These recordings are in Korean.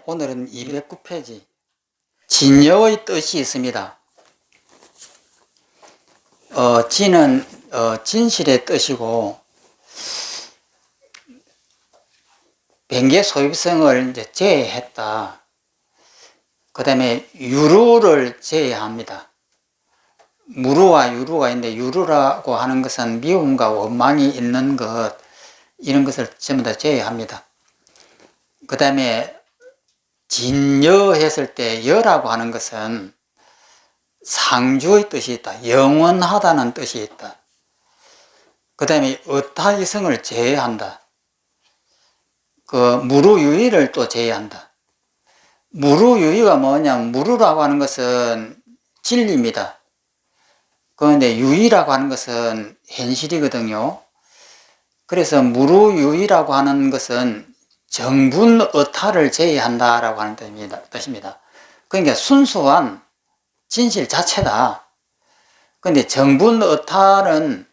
오늘은 209페이지 진여의 뜻이 있습니다. 진은 진실의 뜻이고 변개 소입성을 이제 제외했다. 그 다음에 유루를 제외합니다. 무루와 유루가 있는데 유루라고 하는 것은 미움과 원망이 있는 것, 이런 것을 전부 다 제외합니다. 그 다음에 진여 했을 때 여라고 하는 것은 상주의 뜻이 있다. 영원하다는 뜻이 있다. 그 다음에 어타이성을 제외한다. 그 무루유의를 또 제외한다. 무루유의가 뭐냐면 무루라고 하는 것은 진리입니다. 그런데 유의라고 하는 것은 현실이거든요. 그래서 무루유의라고 하는 것은 정분 어타를 제외한다라고 하는 뜻입니다. 그러니까 순수한 진실 자체다. 그런데 정분 어타는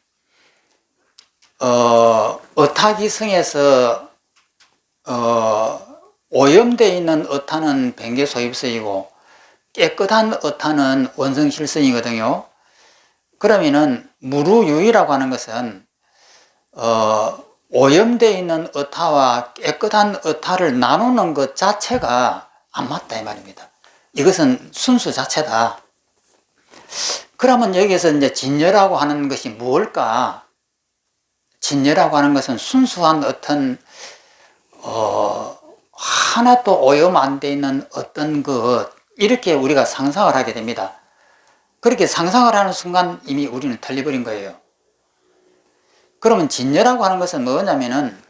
어타기성에서 오염되어 있는 어타는 변개소입성이고 깨끗한 어타는 원성실성이거든요. 그러면은 무루유의라고 하는 것은 오염되어 있는 어타와 깨끗한 어타를 나누는 것 자체가 안 맞다 이 말입니다. 이것은 순수 자체다. 그러면 여기서 이제 진여라고 하는 것이 무엇일까? 진여라고 하는 것은 순수한 어떤 하나도 오염 안 돼 있는 어떤 것, 이렇게 우리가 상상을 하게 됩니다. 그렇게 상상을 하는 순간 이미 우리는 틀려버린 거예요. 그러면 진여라고 하는 것은 뭐냐면은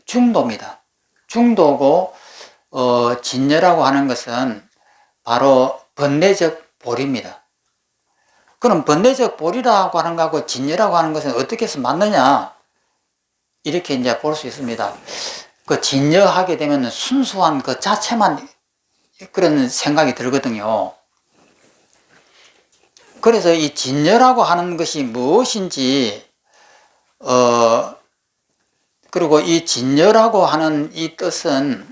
중도입니다. 중도고 진여라고 하는 것은 바로 번뇌적 보리입니다. 그럼 번뇌적 보리라고 하는 것하고 진여라고 하는 것은 어떻게 해서 맞느냐? 이렇게 이제 볼 수 있습니다. 그 진여하게 되면 순수한 그 자체만 그런 생각이 들거든요. 그래서 이 진여라고 하는 것이 무엇인지, 그리고 이 진여라고 하는 이 뜻은,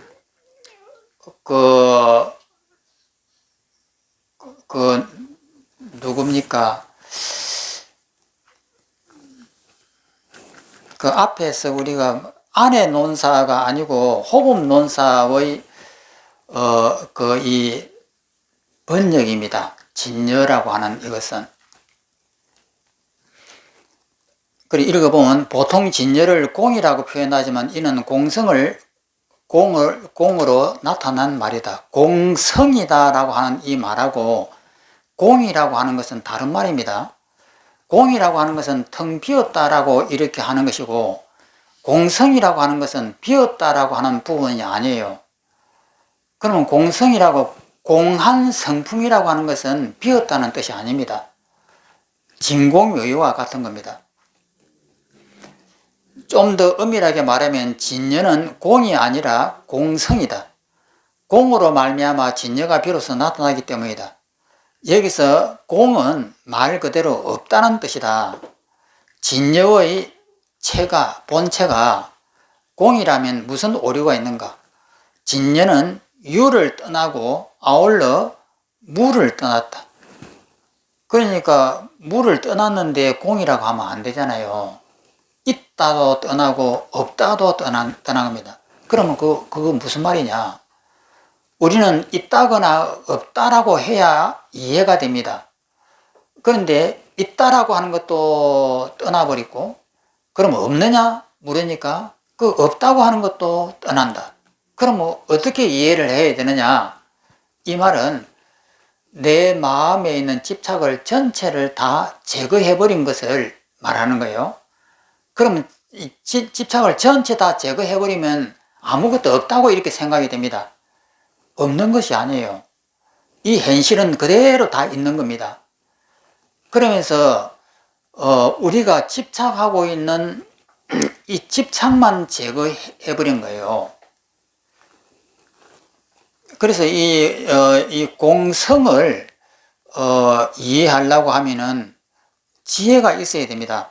누굽니까? 그 앞에서 우리가 안의 논사가 아니고 호흡 논사의, 이 번역입니다. 진여라고 하는 이것은. 그리고 읽어보면 보통 진여를 공이라고 표현하지만 이는 공으로 나타난 말이다. 공성이다라고 하는 이 말하고 공이라고 하는 것은 다른 말입니다. 공이라고 하는 것은 텅 비었다라고 이렇게 하는 것이고 공성이라고 하는 것은 비었다라고 하는 부분이 아니에요. 그러면 공한 성품이라고 하는 것은 비었다는 뜻이 아닙니다. 진공요요와 같은 겁니다. 좀 더 엄밀하게 말하면 진여는 공이 아니라 공성이다. 공으로 말미암아 진여가 비로소 나타나기 때문이다. 여기서 공은 말 그대로 없다는 뜻이다. 진여의 본체가 공이라면 무슨 오류가 있는가? 진여는 유를 떠나고 아울러 무를 떠났다. 그러니까 무를 떠났는데 공이라고 하면 안 되잖아요. 있다도 떠나고 없다도 떠난 겁니다. 그러면 그거 무슨 말이냐? 우리는 있다거나 없다라고 해야 이해가 됩니다. 그런데 있다라고 하는 것도 떠나버리고, 그럼 없느냐? 물으니까 그 없다고 하는 것도 떠난다. 그럼 어떻게 이해를 해야 되느냐? 이 말은 내 마음에 있는 집착을 전체를 다 제거해버린 것을 말하는 거예요. 그러면 이 집착을 전체 다 제거해버리면 아무것도 없다고 이렇게 생각이 됩니다. 없는 것이 아니에요. 이 현실은 그대로 다 있는 겁니다. 그러면서 우리가 집착하고 있는 이 집착만 제거해버린 거예요. 그래서 이 공성을 이해하려고 하면은 지혜가 있어야 됩니다.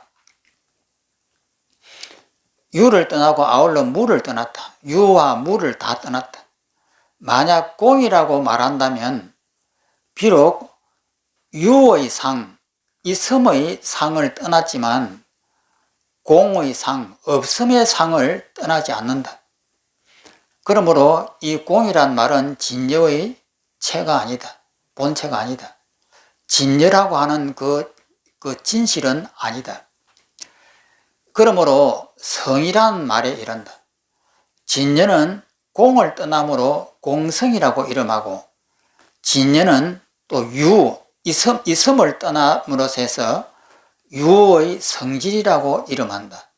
유를 떠나고 아울러 무를 떠났다. 유와 무를 다 떠났다. 만약 공이라고 말한다면 비록 유의 상, 이 섬의 상을 떠났지만 공의 상, 없음의 상을 떠나지 않는다. 그러므로 이 공이란 말은 진여의 체가 아니다. 본체가 아니다. 진여라고 하는 그 진실은 아니다. 그러므로 성이란 말에 이른다. 진여는 공을 떠남으로 공성이라고 이름하고, 진여는 또 유, 이 섬을 떠남으로써 해서 유의 성질이라고 이름한다.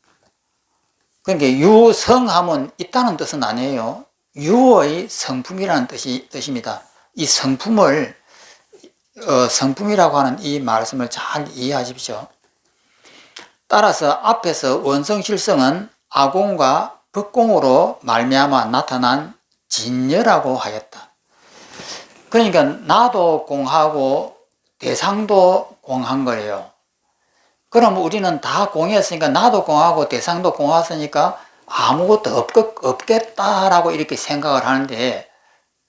그러니까 유성하면 있다는 뜻은 아니에요. 유의 성품이라는 뜻입니다. 이 성품을 성품이라고 하는 이 말씀을 잘 이해하십시오. 따라서 앞에서 원성실성은 아공과 법공으로 말미암아 나타난 진여라고 하였다. 그러니까 나도 공하고 대상도 공한 거예요. 그럼 우리는 다 공이었으니까, 나도 공하고 대상도 공했으니까 아무것도 없겠다라고 이렇게 생각을 하는데,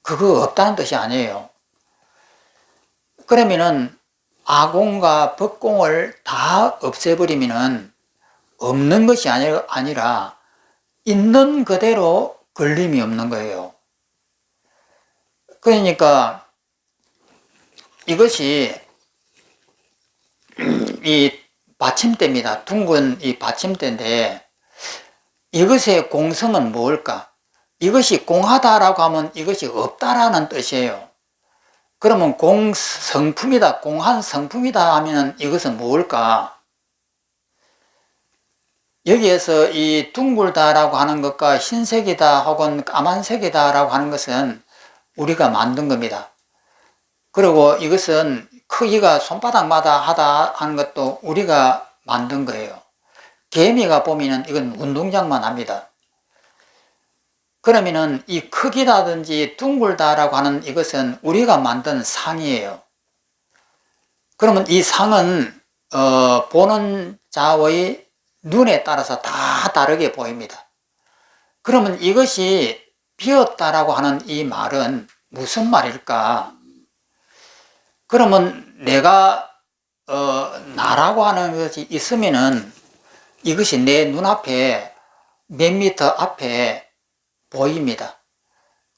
그거 없다는 뜻이 아니에요. 그러면은 아공과 법공을 다 없애버리면은 없는 것이 아니라 있는 그대로 걸림이 없는 거예요. 그러니까 이것이 이 받침대입니다. 둥근 이 받침대인데, 이것의 공성은 뭘까? 이것이 공하다라고 하면 이것이 없다라는 뜻이에요. 그러면 공성품이다, 공한 성품이다 하면 이것은 뭘까? 여기에서 이 둥글다라고 하는 것과 흰색이다 혹은 까만색이다라고 하는 것은 우리가 만든 겁니다. 그리고 이것은 크기가 손바닥마다 하다 하는 것도 우리가 만든 거예요. 개미가 보면은 이건 운동장만 합니다. 그러면은 이 크기라든지 둥글다라고 하는 이것은 우리가 만든 상이에요. 그러면 이 상은 보는 자의 눈에 따라서 다 다르게 보입니다. 그러면 이것이 비었다라고 하는 이 말은 무슨 말일까? 그러면 내가 나라고 하는 것이 있으면은 이것이 내 눈앞에 몇 미터 앞에 보입니다.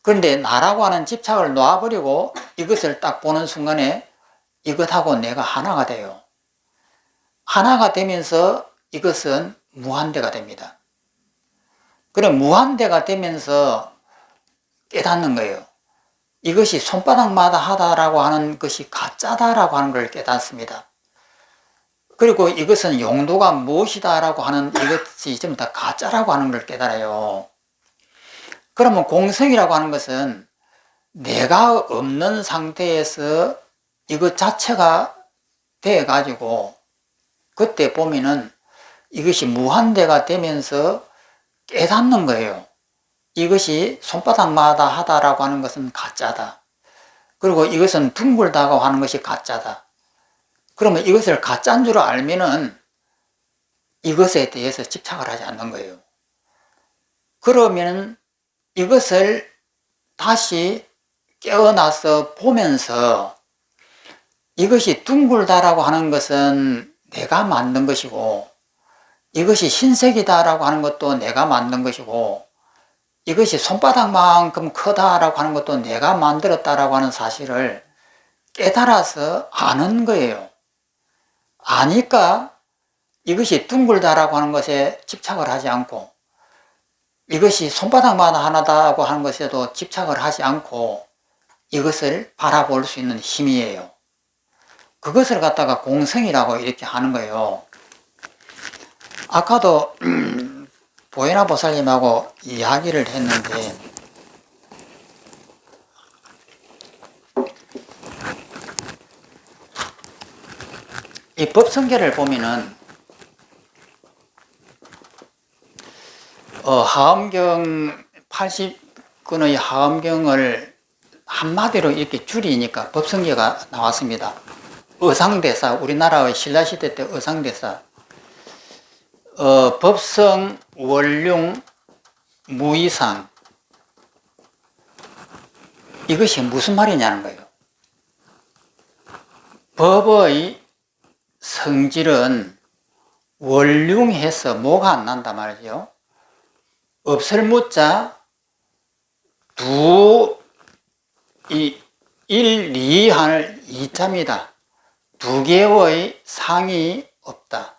그런데 나라고 하는 집착을 놓아버리고 이것을 딱 보는 순간에 이것하고 내가 하나가 돼요. 하나가 되면서 이것은 무한대가 됩니다. 그럼 무한대가 되면서 깨닫는 거예요. 이것이 손바닥마다 하다라고 하는 것이 가짜다라고 하는 걸 깨닫습니다. 그리고 이것은 용도가 무엇이다라고 하는 이것이 전부 다 가짜라고 하는 걸 깨달아요. 그러면 공성이라고 하는 것은 내가 없는 상태에서 이것 자체가 돼가지고 그때 보면은 이것이 무한대가 되면서 깨닫는 거예요. 이것이 손바닥마다 하다라고 하는 것은 가짜다. 그리고 이것은 둥글다고 하는 것이 가짜다. 그러면 이것을 가짜인 줄 알면은 이것에 대해서 집착을 하지 않는 거예요. 그러면 이것을 다시 깨어나서 보면서 이것이 둥글다라고 하는 것은 내가 만든 것이고, 이것이 흰색이다라고 하는 것도 내가 만든 것이고, 이것이 손바닥만큼 크다라고 하는 것도 내가 만들었다라고 하는 사실을 깨달아서 아는 거예요. 아니까 이것이 둥글다라고 하는 것에 집착을 하지 않고, 이것이 손바닥만 하나다고 하는 것에도 집착을 하지 않고 이것을 바라볼 수 있는 힘이에요. 그것을 갖다가 공성이라고 이렇게 하는 거예요. 아까도 보혜나 보살님하고 이야기를 했는데, 이 법성계를 보면은 하엄경 80권의 하엄경을 한마디로 이렇게 줄이니까 법성계가 나왔습니다. 의상대사, 우리나라의 신라시대 때 의상대사. 법성, 원룡, 무이상. 이것이 무슨 말이냐는 거예요. 법의 성질은 원륭해서 뭐가 안 난단 말이죠. 없을 무자 일리할 이자입니다. 두 개의 상이 없다.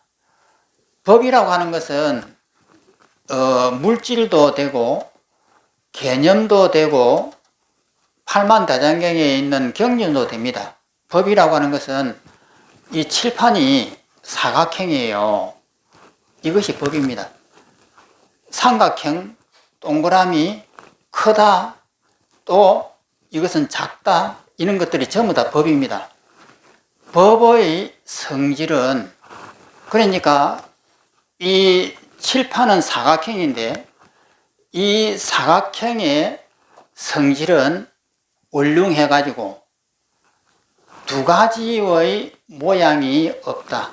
법이라고 하는 것은 물질도 되고 개념도 되고 팔만다장경에 있는 경륜도 됩니다. 법이라고 하는 것은 이 칠판이 사각형이에요. 이것이 법입니다. 삼각형, 동그라미, 크다, 또 이것은 작다, 이런 것들이 전부 다 법입니다. 법의 성질은, 그러니까 이 칠판은 사각형인데 이 사각형의 성질은 원륭해가지고 두 가지의 모양이 없다.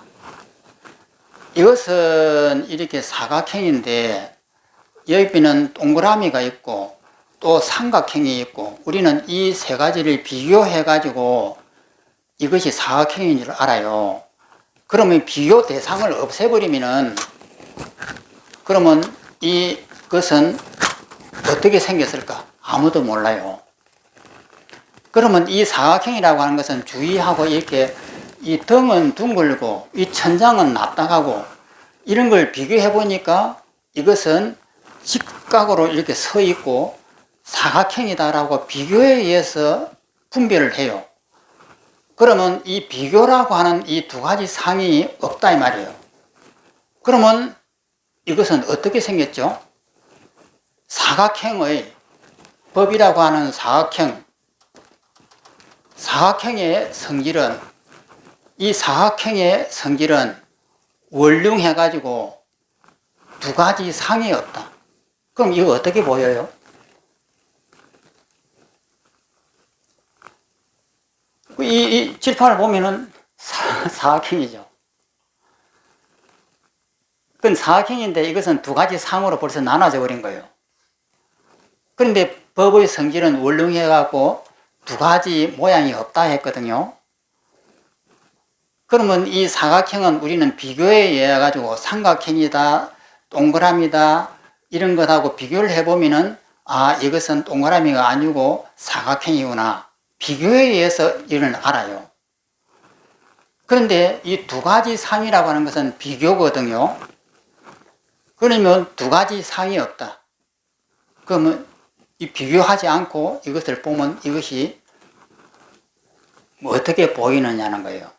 이것은 이렇게 사각형인데 옆에는 동그라미가 있고 또 삼각형이 있고 우리는 이 세 가지를 비교해가지고 이것이 사각형인 줄 알아요. 그러면 비교 대상을 없애버리면은 그러면 이것은 어떻게 생겼을까? 아무도 몰라요. 그러면 이 사각형이라고 하는 것은 주의하고 이렇게 이 등은 둥글고 이 천장은 납작하고 이런 걸 비교해 보니까 이것은 직각으로 이렇게 서 있고 사각형이다라고 비교에 의해서 분별을 해요. 그러면 이 비교라고 하는 이 두 가지 상이 없다 이 말이에요. 그러면 이것은 어떻게 생겼죠? 사각형의 법이라고 하는 사각형의 성질은 이 사각형의 성질은 원륭해가지고 두 가지 상이 없다. 그럼 이거 어떻게 보여요? 이 칠판을 보면은 사각형이죠. 그건 사각형인데 이것은 두 가지 상으로 벌써 나눠져 버린 거예요. 그런데 법의 성질은 원룸해갖고 두 가지 모양이 없다 했거든요. 그러면 이 사각형은 우리는 비교에 의해 가지고 삼각형이다, 동그라미다 이런 것하고 비교를 해보면은 아 이것은 동그라미가 아니고 사각형이구나. 비교에 의해서 이를 알아요. 그런데 이 두 가지 상이라고 하는 것은 비교거든요. 그러면 두 가지 상이 없다. 그러면 이 비교하지 않고 이것을 보면 이것이 어떻게 보이느냐는 거예요.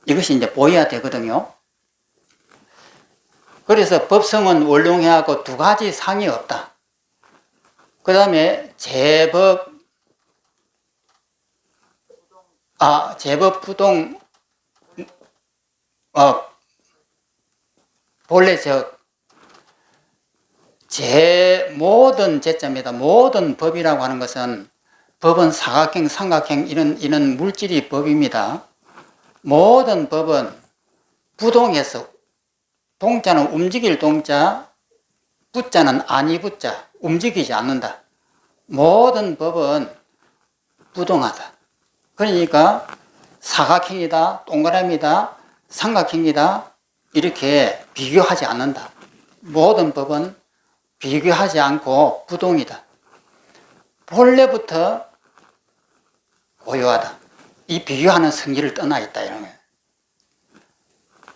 이것이 이제 보여야 되거든요. 그래서 법성은 원룸해하고 두 가지 상이 없다. 그 다음에 제법 부동, 본래 모든 제자입니다. 모든 법이라고 하는 것은 법은 사각형, 삼각형 이런 물질이 법입니다. 모든 법은 부동해서 동자는 움직일 동자, 부자는 아니 부자, 움직이지 않는다. 모든 법은 부동하다. 그러니까 사각형이다, 동그라미다, 삼각형이다 이렇게 비교하지 않는다. 모든 법은 비교하지 않고 부동이다. 본래부터 고요하다. 이 비교하는 성질을 떠나 있다 이런 거예요.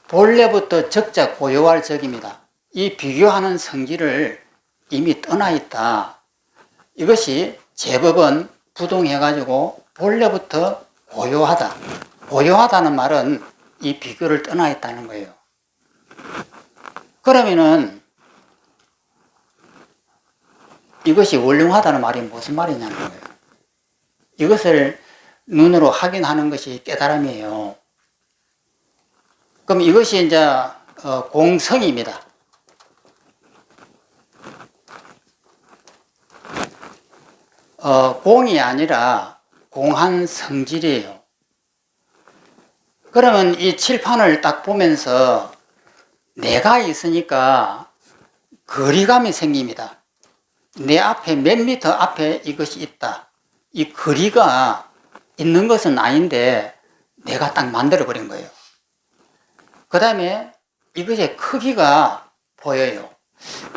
본래부터 적자 고요할 적입니다. 이 비교하는 성질을 이미 떠나 있다. 이것이 제법은 부동해가지고 본래부터 고요하다. 고요하다는 말은 이 비교를 떠나 있다는 거예요. 그러면은 이것이 원룸하다는 말이 무슨 말이냐는 거예요. 이것을 눈으로 확인하는 것이 깨달음이에요. 그럼 이것이 이제 공성입니다. 공이 아니라 공한 성질이에요. 그러면 이 칠판을 딱 보면서 내가 있으니까 거리감이 생깁니다. 내 앞에 몇 미터 앞에 이것이 있다. 이 거리가 있는 것은 아닌데 내가 딱 만들어 버린 거예요. 그 다음에 이것의 크기가 보여요.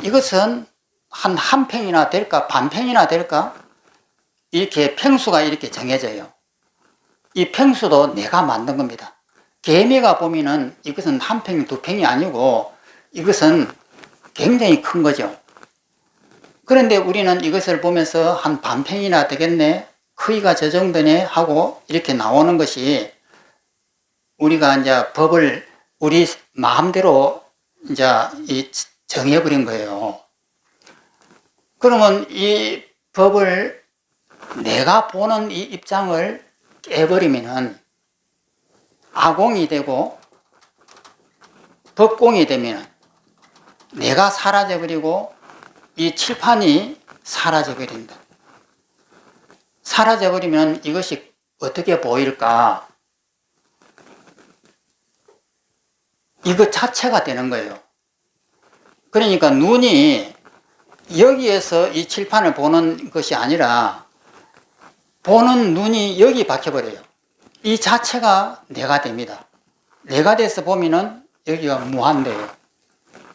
이것은 한 평이나 될까 반 평이나 될까 이렇게 평수가 이렇게 정해져요. 이 평수도 내가 만든 겁니다. 개미가 보면은 이것은 한 평, 두 평이 아니고 이것은 굉장히 큰 거죠. 그런데 우리는 이것을 보면서 한 반 평이나 되겠네, 크기가 저 정도네 하고 이렇게 나오는 것이 우리가 이제 법을 우리 마음대로 이제 정해버린 거예요. 그러면 이 법을 내가 보는 이 입장을 깨버리면은 아공이 되고 법공이 되면 내가 사라져버리고 이 칠판이 사라져버린다. 사라져버리면 이것이 어떻게 보일까? 이것 자체가 되는 거예요. 그러니까 눈이 여기에서 이 칠판을 보는 것이 아니라 보는 눈이 여기 박혀버려요. 이 자체가 내가 됩니다. 내가 돼서 보면은 여기가 무한대예요.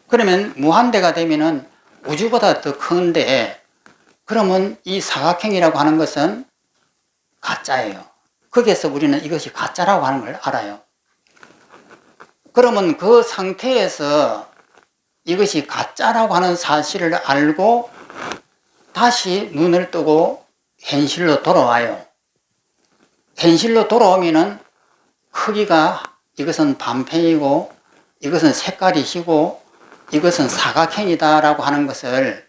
그러면 무한대가 되면은 우주보다 더 큰데, 그러면 이 사각형이라고 하는 것은 가짜예요. 거기에서 우리는 이것이 가짜라고 하는 걸 알아요. 그러면 그 상태에서 이것이 가짜라고 하는 사실을 알고 다시 눈을 뜨고 현실로 돌아와요. 현실로 돌아오면은 크기가 이것은 반평이고 이것은 색깔이 시고 이것은 사각형이다 라고 하는 것을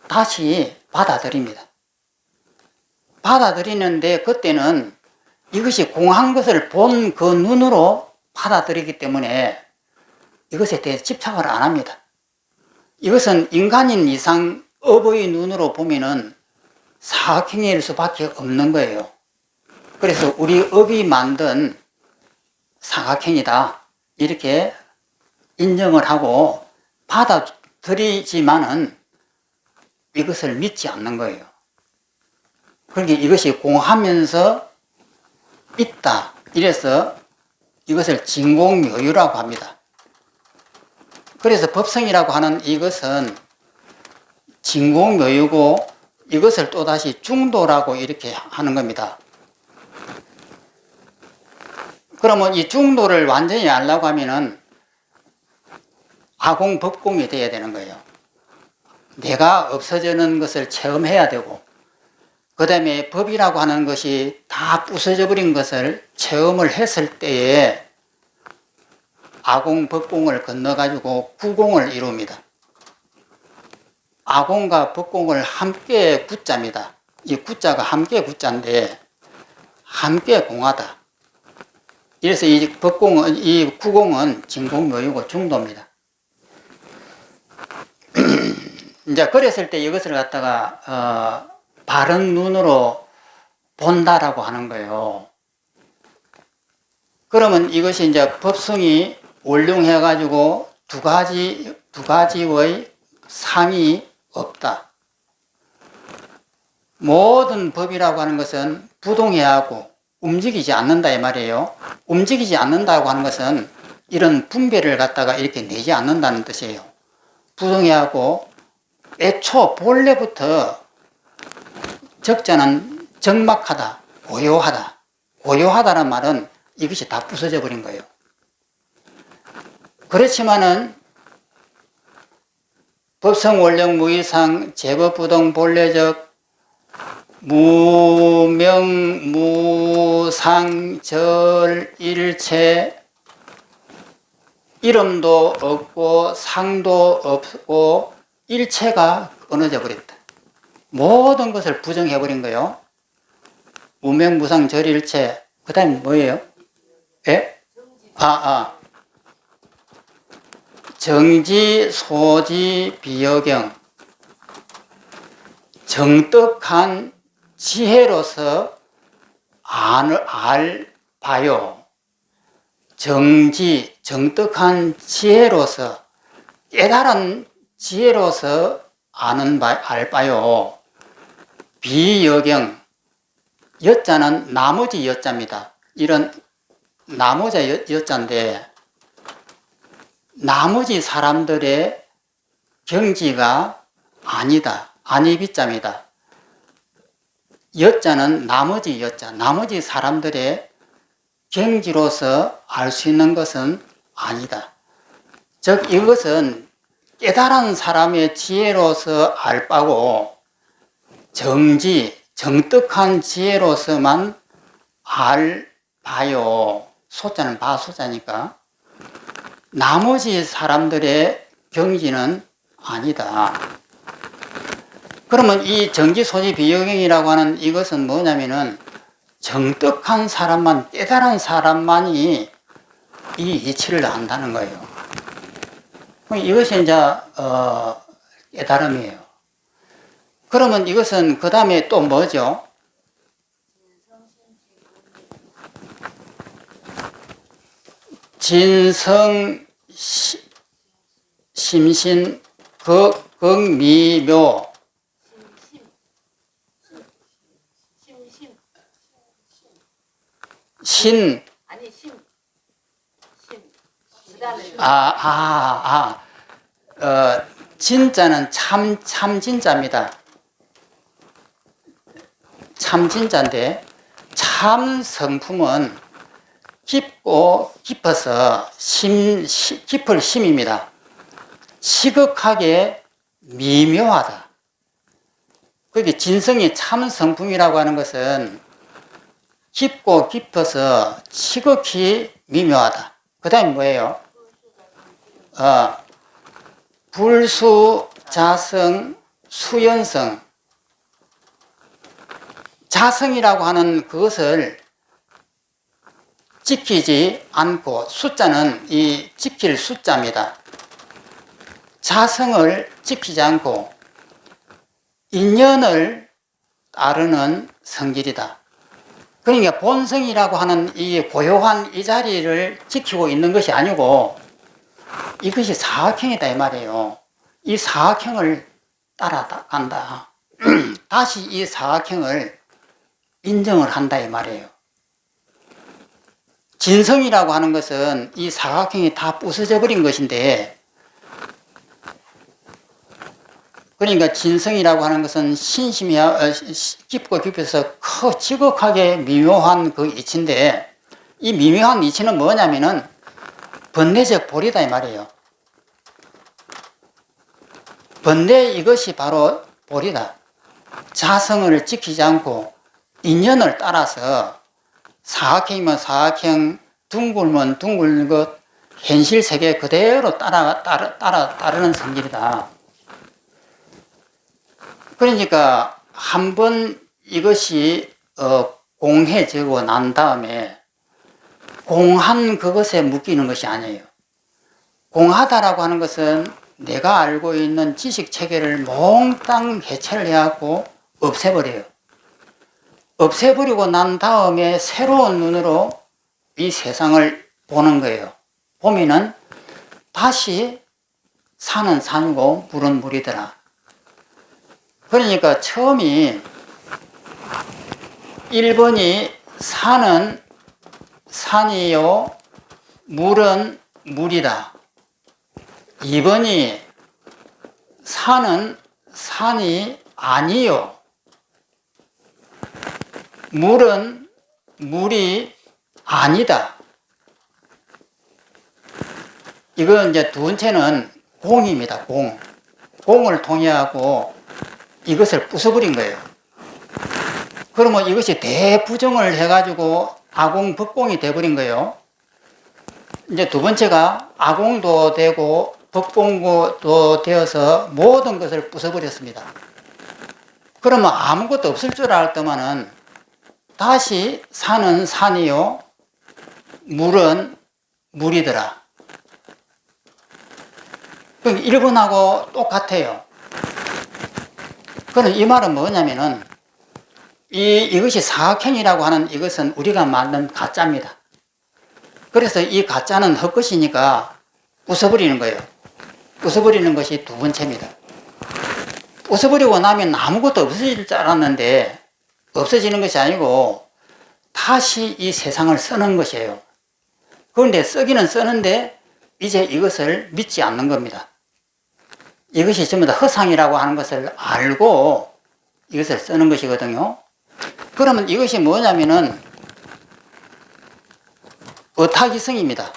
다시 받아들입니다. 받아들이는데 그때는 이것이 공한 것을 본 그 눈으로 받아들이기 때문에 이것에 대해 집착을 안 합니다. 이것은 인간인 이상 업의 눈으로 보면은 사각형일 수밖에 없는 거예요. 그래서 우리 업이 만든 사각형이다 이렇게 인정을 하고 받아들이지만은 이것을 믿지 않는 거예요. 그러니까 이것이 공하면서 있다. 이래서 이것을 진공묘유라고 합니다. 그래서 법성이라고 하는 이것은 진공묘유고 이것을 또다시 중도라고 이렇게 하는 겁니다. 그러면 이 중도를 완전히 알려고 하면은 아공, 법공이 돼야 되는 거예요. 내가 없어지는 것을 체험해야 되고, 그 다음에 법이라고 하는 것이 다 부서져 버린 것을 체험을 했을 때에 아공, 법공을 건너가지고 구공을 이룹니다. 아공과 법공을 함께 구자입니다. 이 구자가 함께 구자인데 함께 공하다. 이래서 이 법공은, 이 구공은 진공묘유고 중도입니다. 이제 그랬을 때 이것을 갖다가 바른 눈으로 본다라고 하는 거예요. 그러면 이것이 이제 법성이 원룡해 가지고 두 가지의 상이 없다. 모든 법이라고 하는 것은 부동해야 하고 움직이지 않는다 이 말이에요. 움직이지 않는다고 하는 것은 이런 분별을 갖다가 이렇게 내지 않는다는 뜻이에요. 부동해야 하고 애초 본래부터 적자는 적막하다, 고요하다. 고요하다는 말은 이것이 다 부서져 버린 거예요. 그렇지만은 법성 원령 무이상 제법부동 본래적 무명 무상 절 일체 이름도 없고 상도 없고 일체가 끊어져 버렸다. 모든 것을 부정해 버린 거예요. 무명 무상 절 일체. 그 다음에 뭐예요? 예? 정지 소지 비여경. 정떡한 지혜로서 봐요. 정지, 정떡한 지혜로서, 깨달은 지혜로서 알 바요. 비여경, 여자는 나머지 여자입니다. 이런 나머지 여자인데, 나머지 사람들의 경지가 아니다. 아니비자입니다. 여자는 나머지 여자, 나머지 사람들의 경지로서 알 수 있는 것은 아니다. 즉 이것은 깨달은 사람의 지혜로서 알 바고 정지, 정떡한 지혜로서만 알 바요. 소자는 바소자니까 나머지 사람들의 경지는 아니다. 그러면 이 정지소지 비여경이라고 하는 이것은 뭐냐면은 정떡한 사람만, 깨달은 사람만이 이 이치를 안다는 거예요. 이것이 이제 깨달음이에요. 그러면 이것은 그 다음에 또 뭐죠? 진성 심신 극미묘 신 아니 신 진짜는 참진자입니다. 참진자인데 참 성품은 깊고 깊어서 깊을 심입니다. 시극하게 미묘하다. 그게 진성이 참 성품이라고 하는 것은 깊고 깊어서 시극히 미묘하다. 그 다음에 뭐예요? 불수, 자성, 수연성. 자성이라고 하는 그것을 지키지 않고, 숫자는 이 지킬 숫자입니다. 자성을 지키지 않고 인연을 따르는 성질이다. 그러니까 본성이라고 하는 이 고요한 이 자리를 지키고 있는 것이 아니고 이것이 사악행이다 이 말이에요. 이 사악행을 따라간다. 다시 이 사악행을 인정을 한다 이 말이에요. 진성이라고 하는 것은 이 사악행이 다 부서져 버린 것인데, 그러니까 진성이라고 하는 것은 신심이 깊고 깊어서 지극하게 미묘한 그 이치인데, 이 미묘한 이치는 뭐냐면은 번뇌적 볼이다 이 말이에요. 번뇌 이것이 바로 볼이다. 자성을 지키지 않고 인연을 따라서 사악행이면 사악행, 둥글면 둥글는 것, 현실 세계 그대로 따르는 성질이다. 그러니까 한번 이것이 공해지고 난 다음에 공한 그것에 묶이는 것이 아니에요. 공하다라고 하는 것은 내가 알고 있는 지식 체계를 몽땅 해체를 해갖고 없애버려요. 없애버리고 난 다음에 새로운 눈으로 이 세상을 보는 거예요. 보면은 다시 산은 산이고 물은 물이더라. 그러니까 처음이 1번이 산은 산이요 물은 물이다. 2번이 산은 산이 아니요 물은 물이 아니다. 이건 이제 두 번째는 공입니다. 공을 통해 하고 이것을 부숴버린 거예요. 그러면 이것이 대부정을 해가지고 아공, 법공이 돼버린 거예요. 이제 두 번째가 아공도 되고 법공도 되어서 모든 것을 부숴버렸습니다. 그러면 아무것도 없을 줄 알았더만은 다시 산은 산이요 물은 물이더라. 그럼 1번하고 똑같아요. 그럼 이 말은 뭐냐면은 이것이 사악행이라고 하는 이것은 우리가 만든 가짜입니다. 그래서 이 가짜는 헛것이니까 부숴버리는 거예요. 부숴버리는 것이 두 번째입니다. 부숴버리고 나면 아무것도 없어질 줄 알았는데 없어지는 것이 아니고 다시 이 세상을 쓰는 것이에요. 그런데 쓰기는 쓰는데 이제 이것을 믿지 않는 겁니다. 이것이 전부 다 허상이라고 하는 것을 알고 이것을 쓰는 것이거든요. 그러면 이것이 뭐냐면은 의타기성입니다.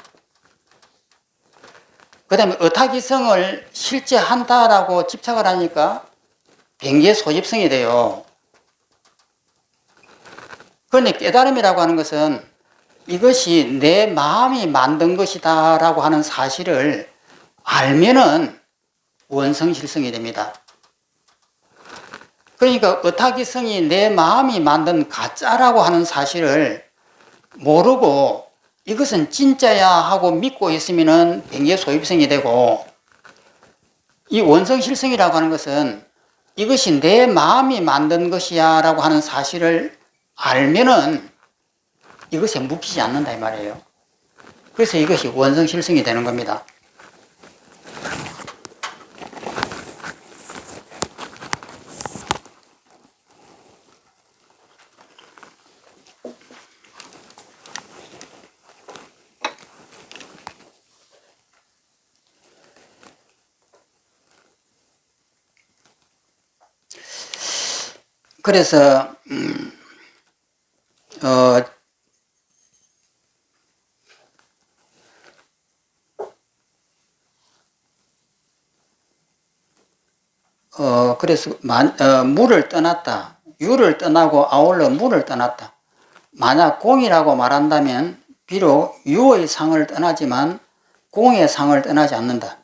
그 다음에 의타기성을 실제 한다라고 집착을 하니까 변개소집성이 돼요. 그런데 깨달음이라고 하는 것은 이것이 내 마음이 만든 것이다 라고 하는 사실을 알면은 원성실성이 됩니다. 그러니까 의타기성이 내 마음이 만든 가짜라고 하는 사실을 모르고 이것은 진짜야 하고 믿고 있으면은 변개소입성이 되고, 이 원성실성이라고 하는 것은 이것이 내 마음이 만든 것이야 라고 하는 사실을 알면은 이것에 묶이지 않는다 이 말이에요. 그래서 이것이 원성실성이 되는 겁니다. 그래서 그래서 물을 떠났다. 유를 떠나고 아울러 물을 떠났다. 만약 공이라고 말한다면 비록 유의 상을 떠나지만 공의 상을 떠나지 않는다.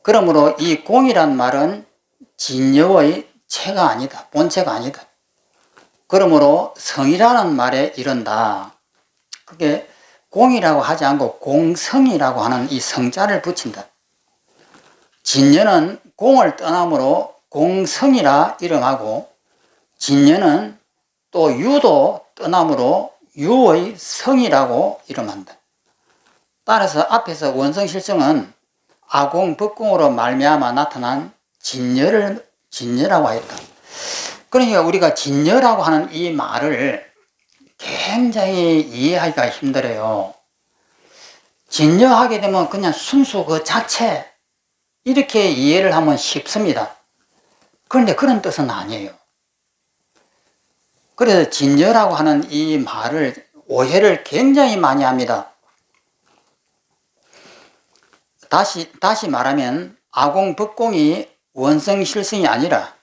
그러므로 이 공이란 말은 진여의 체가 아니다. 본체가 아니다. 그러므로 성이라는 말에 이른다. 그게 공이라고 하지 않고 공성이라고 하는 이 성자를 붙인다. 진여는 공을 떠나므로 공성이라 이름하고, 진여는 또 유도 떠나므로 유의 성이라고 이름한다. 따라서 앞에서 원성실성은 아공법공으로 말미암아 나타난 진여라고 하였다. 그러니까 우리가 진여라고 하는 이 말을 굉장히 이해하기가 힘들어요. 진여하게 되면 그냥 순수 그 자체 이렇게 이해를 하면 쉽습니다. 그런데 그런 뜻은 아니에요. 그래서 진여라고 하는 이 말을 오해를 굉장히 많이 합니다. 다시 말하면 아공법공이 원성실성이 아니라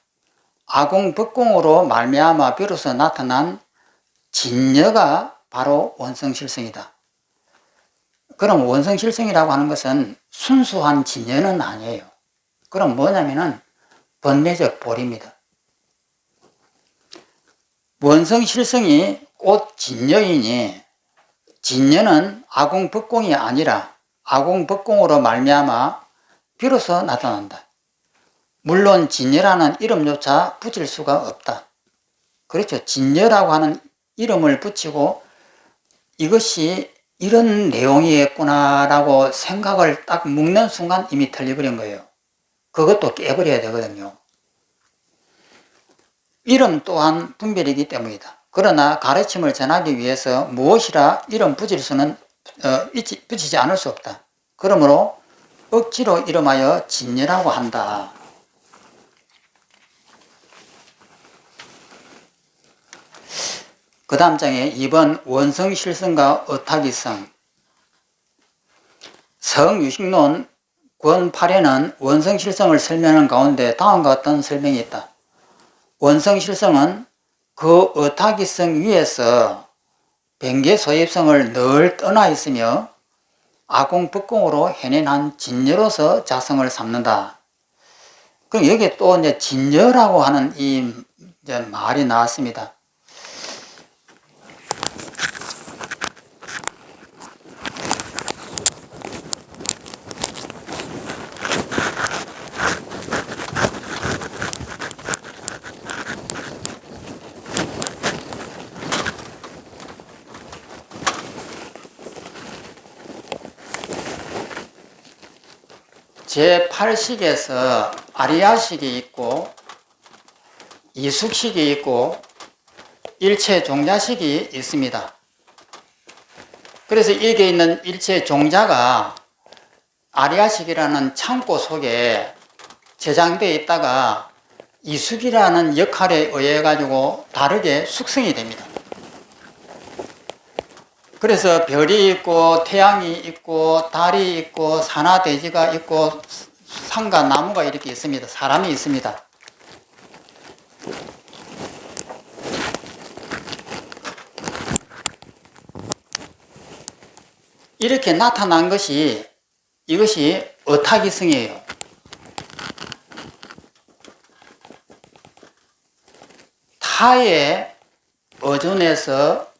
아공법공으로 말미암아 비로소 나타난 진여가 바로 원성실성이다. 그럼 원성실성이라고 하는 것은 순수한 진여는 아니에요. 그럼 뭐냐면은 번뇌적 보리입니다. 원성실성이 곧 진여이니 진여는 아공법공이 아니라 아공법공으로 말미암아 비로소 나타난다. 물론 진여라는 이름조차 붙일 수가 없다. 그렇죠. 진여라고 하는 이름을 붙이고 이것이 이런 내용이겠구나라고 생각을 딱 묶는 순간 이미 틀려버린 거예요. 그것도 깨버려야 되거든요. 이름 또한 분별이기 때문이다. 그러나 가르침을 전하기 위해서 무엇이라 이름 붙일 수는 붙이지 않을 수 없다. 그러므로 억지로 이름하여 진여라고 한다. 그 다음 장에 2번 원성실성과 의타기성. 성유식론 권 8에는 원성실성을 설명하는 가운데 다음과 같은 설명이 있다. 원성실성은 그 의타기성 위에서 변개소입성을 늘 떠나 있으며 아공법공으로 해낸한 진여로서 자성을 삼는다. 그럼 여기에 또 이제 진여라고 하는 이 말이 나왔습니다. 제8식에서 아리아식이 있고 이숙식이 있고 일체종자식이 있습니다. 그래서 여기에 있는 일체종자가 아리아식이라는 창고 속에 저장되어 있다가 이숙이라는 역할에 의해 가지고 다르게 숙성이 됩니다. 그래서 별이 있고 태양이 있고 달이 있고 산하대지가 있고 산과 나무가 이렇게 있습니다. 사람이 있습니다. 이렇게 나타난 것이 이것이 어타기성이에요. 타에 의존해서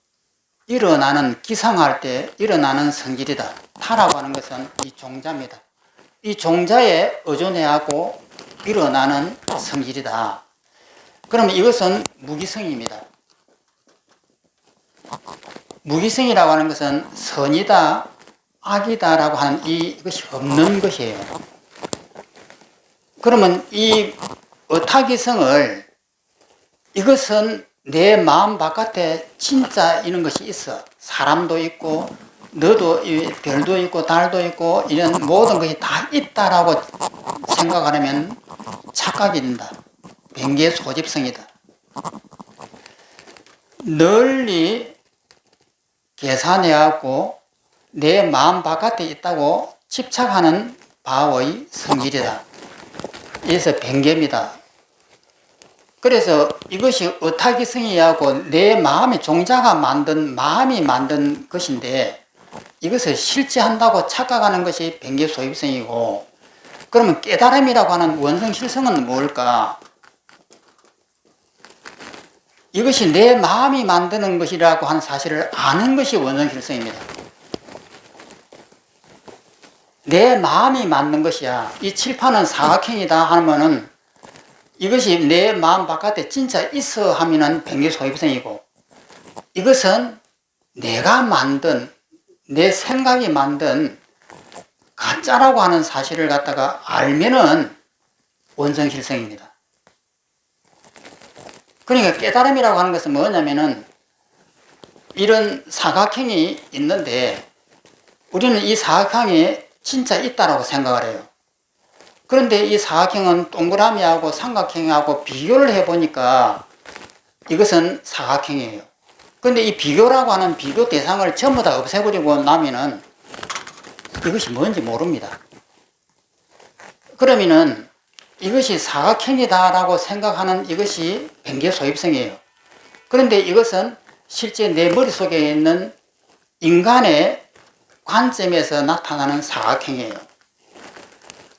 일어나는 기상할 때 일어나는 성질이다. 타라고 하는 것은 이 종자입니다. 이 종자에 의존해하고 일어나는 성질이다. 그러면 이것은 무기성입니다. 무기성이라고 하는 것은 선이다, 악이다 라고 하는 이것이 없는 것이에요. 그러면 이 어타기성을 이것은 내 마음 바깥에 진짜 이런 것이 있어. 사람도 있고 너도 별도 있고 달도 있고 이런 모든 것이 다 있다라고 생각하려면 착각이 된다. 변계 소집성이다. 널리 계산해갖고 내 마음 바깥에 있다고 집착하는 바의 성질이다. 그래서 변계입니다. 그래서 이것이 어타기성이하고 내 마음의 종자가 마음이 만든 것인데 이것을 실제한다고 착각하는 것이 변계 소입성이고, 그러면 깨달음이라고 하는 원성실성은 뭘까? 이것이 내 마음이 만드는 것이라고 하는 사실을 아는 것이 원성실성입니다. 내 마음이 만든 것이야. 이 칠판은 사각형이다 하면은 이것이 내 마음 바깥에 진짜 있어 하면은 변계 소입성이고, 이것은 내가 만든, 내 생각이 만든 가짜라고 하는 사실을 갖다가 알면은 원성실성입니다. 그러니까 깨달음이라고 하는 것은 뭐냐면은 이런 사각형이 있는데 우리는 이 사각형이 진짜 있다라고 생각을 해요. 그런데 이 사각형은 동그라미하고 삼각형하고 비교를 해보니까 이것은 사각형이에요. 그런데 이 비교라고 하는 비교 대상을 전부 다 없애버리고 나면은 이것이 뭔지 모릅니다. 그러면은 이것이 사각형이다라고 생각하는 이것이 변계 소입성이에요. 그런데 이것은 실제 내 머릿속에 있는 인간의 관점에서 나타나는 사각형이에요.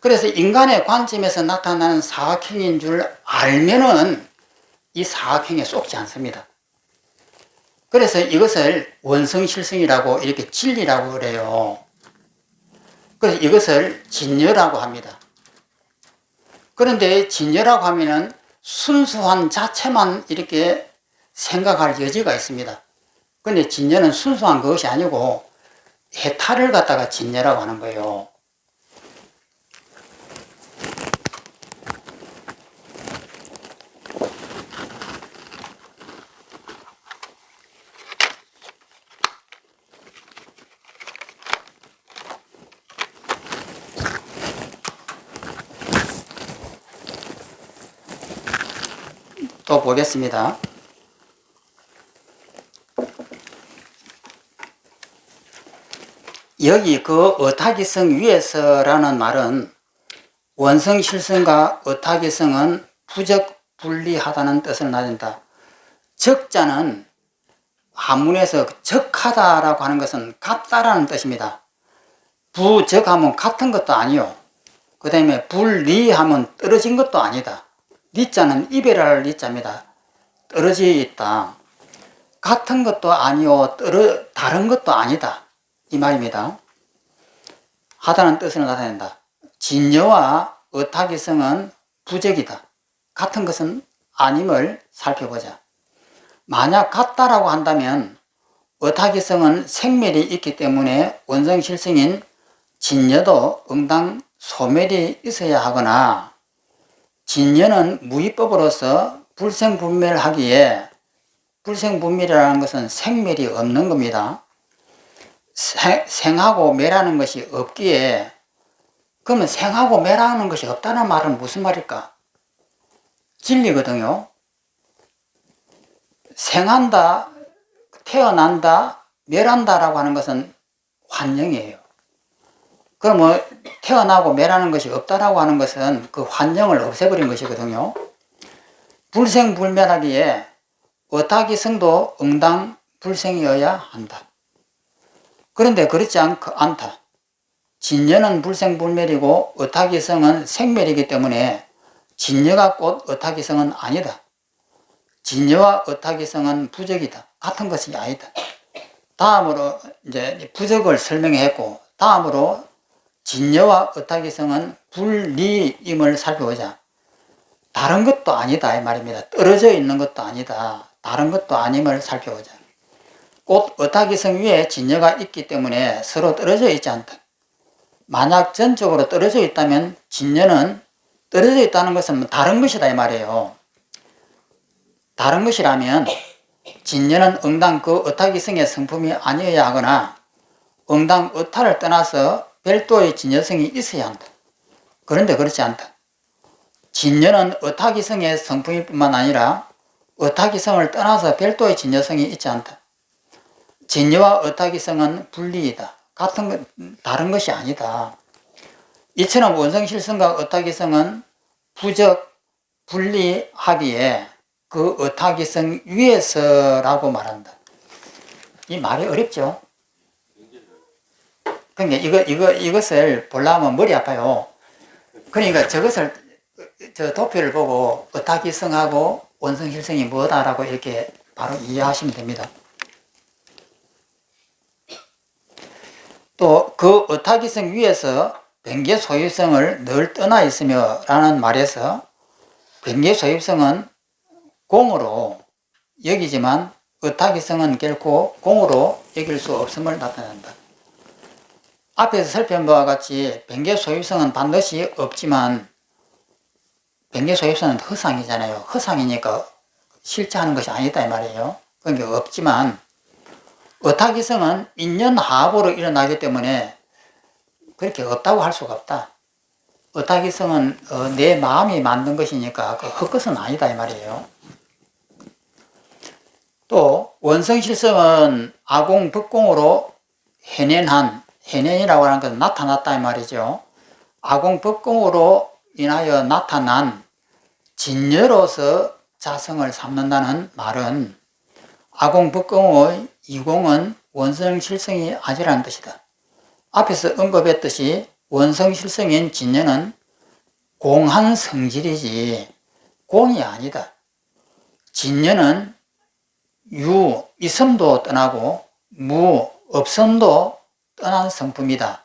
그래서 인간의 관점에서 나타나는 사각형인 줄 알면은 이 사각형에 속지 않습니다. 그래서 이것을 원성실성이라고 이렇게 진리라고 그래요. 그래서 이것을 진여라고 합니다. 그런데 진여라고 하면은 순수한 자체만 이렇게 생각할 여지가 있습니다. 그런데 진여는 순수한 것이 아니고 해탈을 갖다가 진여라고 하는 거예요. 또 보겠습니다. 여기 그 어타기성 위에서라는 말은 원성실성과 어타기성은 부적 분리하다는 뜻을 나눈다. 적자는 한문에서 적하다라고 하는 것은 같다라는 뜻입니다. 부적하면 같은 것도 아니요. 그 다음에 분리하면 떨어진 것도 아니다. 리자는 이별할 리자입니다. 떨어져 있다. 같은 것도 아니요. 다른 것도 아니다. 이 말입니다. 하다는 뜻을 나타낸다. 진여와 어타기성은 부적이다. 같은 것은 아님을 살펴보자. 만약 같다라고 한다면 어타기성은 생멸이 있기 때문에 원성실성인 진여도 응당 소멸이 있어야 하거나 진여는 무위법으로서 불생분멸하기에, 불생분멸이라는 것은 생멸이 없는 겁니다. 생하고 멸하는 것이 없기에, 그러면 생하고 멸하는 것이 없다는 말은 무슨 말일까? 진리거든요. 생한다, 태어난다, 멸한다라고 하는 것은 환영이에요. 그럼 뭐 태어나고 멸하는 것이 없다라고 하는 것은 그 환영을 없애버린 것이거든요. 불생불멸하기에 어타기성도 응당 불생이어야 한다. 그런데 그렇지 않다. 진여는 불생불멸이고 어타기성은 생멸이기 때문에 진여가 곧 어타기성은 아니다. 진여와 어타기성은 부적이다. 같은 것이 아니다. 다음으로 이제 부적을 설명했고, 다음으로 진여와 어타기성은 분리임을 살펴보자. 다른 것도 아니다 이 말입니다. 떨어져 있는 것도 아니다. 다른 것도 아님을 살펴보자. 곧 어타기성 위에 진여가 있기 때문에 서로 떨어져 있지 않다. 만약 전적으로 떨어져 있다면 진여는 떨어져 있다는 것은 다른 것이다 이 말이에요. 다른 것이라면 진여는 응당 그 어타기성의 성품이 아니어야 하거나 응당 어타를 떠나서 별도의 진여성이 있어야 한다. 그런데 그렇지 않다. 진여는 어타기성의 성품일 뿐만 아니라 어타기성을 떠나서 별도의 진여성이 있지 않다. 진여와 어타기성은 분리이다. 다른 것이 아니다. 이처럼 원성실성과 어타기성은 부적, 분리하기에 그 어타기성 위에서라고 말한다. 이 말이 어렵죠? 그러니까 이것을 보려면 머리 아파요. 그러니까 저것을, 저 도표를 보고 어타기성하고 원성실성이 뭐다라고 이렇게 바로 이해하시면 됩니다. 또 그 어타기성 위에서 변계 소유성을 늘 떠나 있으며 라는 말에서 변계 소유성은 공으로 여기지만 어타기성은 결코 공으로 여길 수 없음을 나타낸다. 앞에서 살펴본 바와 같이 변계 소유성은 반드시 없지만 변계 소유성은 허상이잖아요. 허상이니까 실체하는 것이 아니다 이 말이에요. 그러니까 없지만 어타기성은 인연하합으로 일어나기 때문에 그렇게 없다고 할 수가 없다. 어타기성은 내 마음이 만든 것이니까 그 헛것은 아니다 이 말이에요. 또 원성실성은 아공법공으로 해낸이라고 하는 것은 나타났다 이 말이죠. 아공법공으로 인하여 나타난 진여로서 자성을 삼는다는 말은 아공법공의 이공은 원성실성이 아니라는 뜻이다. 앞에서 언급했듯이 원성실성인 진여는 공한 성질이지 공이 아니다. 진여는 유, 있음도 떠나고 무, 없음도 떠난 성품이다.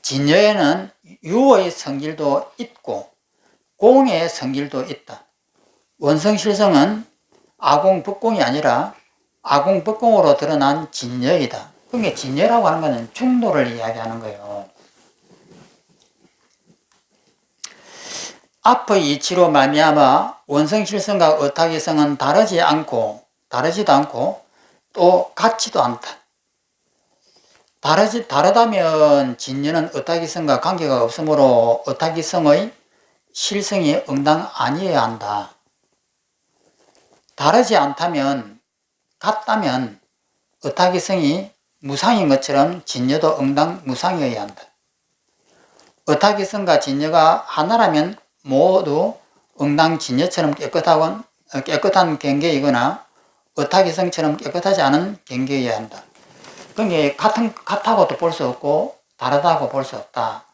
진여에는 유의 성질도 있고 공의 성질도 있다. 원성실성은 아공법공이 아니라 아공법공으로 드러난 진여이다. 그러니까 진여라고 하는 것은 중도를 이야기하는 거예요. 앞의 이치로 말미암아 원성실성과 어타기성은 다르지도 않고 또 같지도 않다. 다르다면 진여는 어타기성과 관계가 없으므로 어타기성의 실성이 응당 아니어야 한다. 다르지 않다면, 같다면 어타기성이 무상인 것처럼 진여도 응당 무상이어야 한다. 어타기성과 진여가 하나라면 모두 응당 진여처럼 깨끗한 경계이거나 어타기성처럼 깨끗하지 않은 경계여야 한다. 그러니까 같다고도 볼 수 없고 다르다고 볼 수 없다.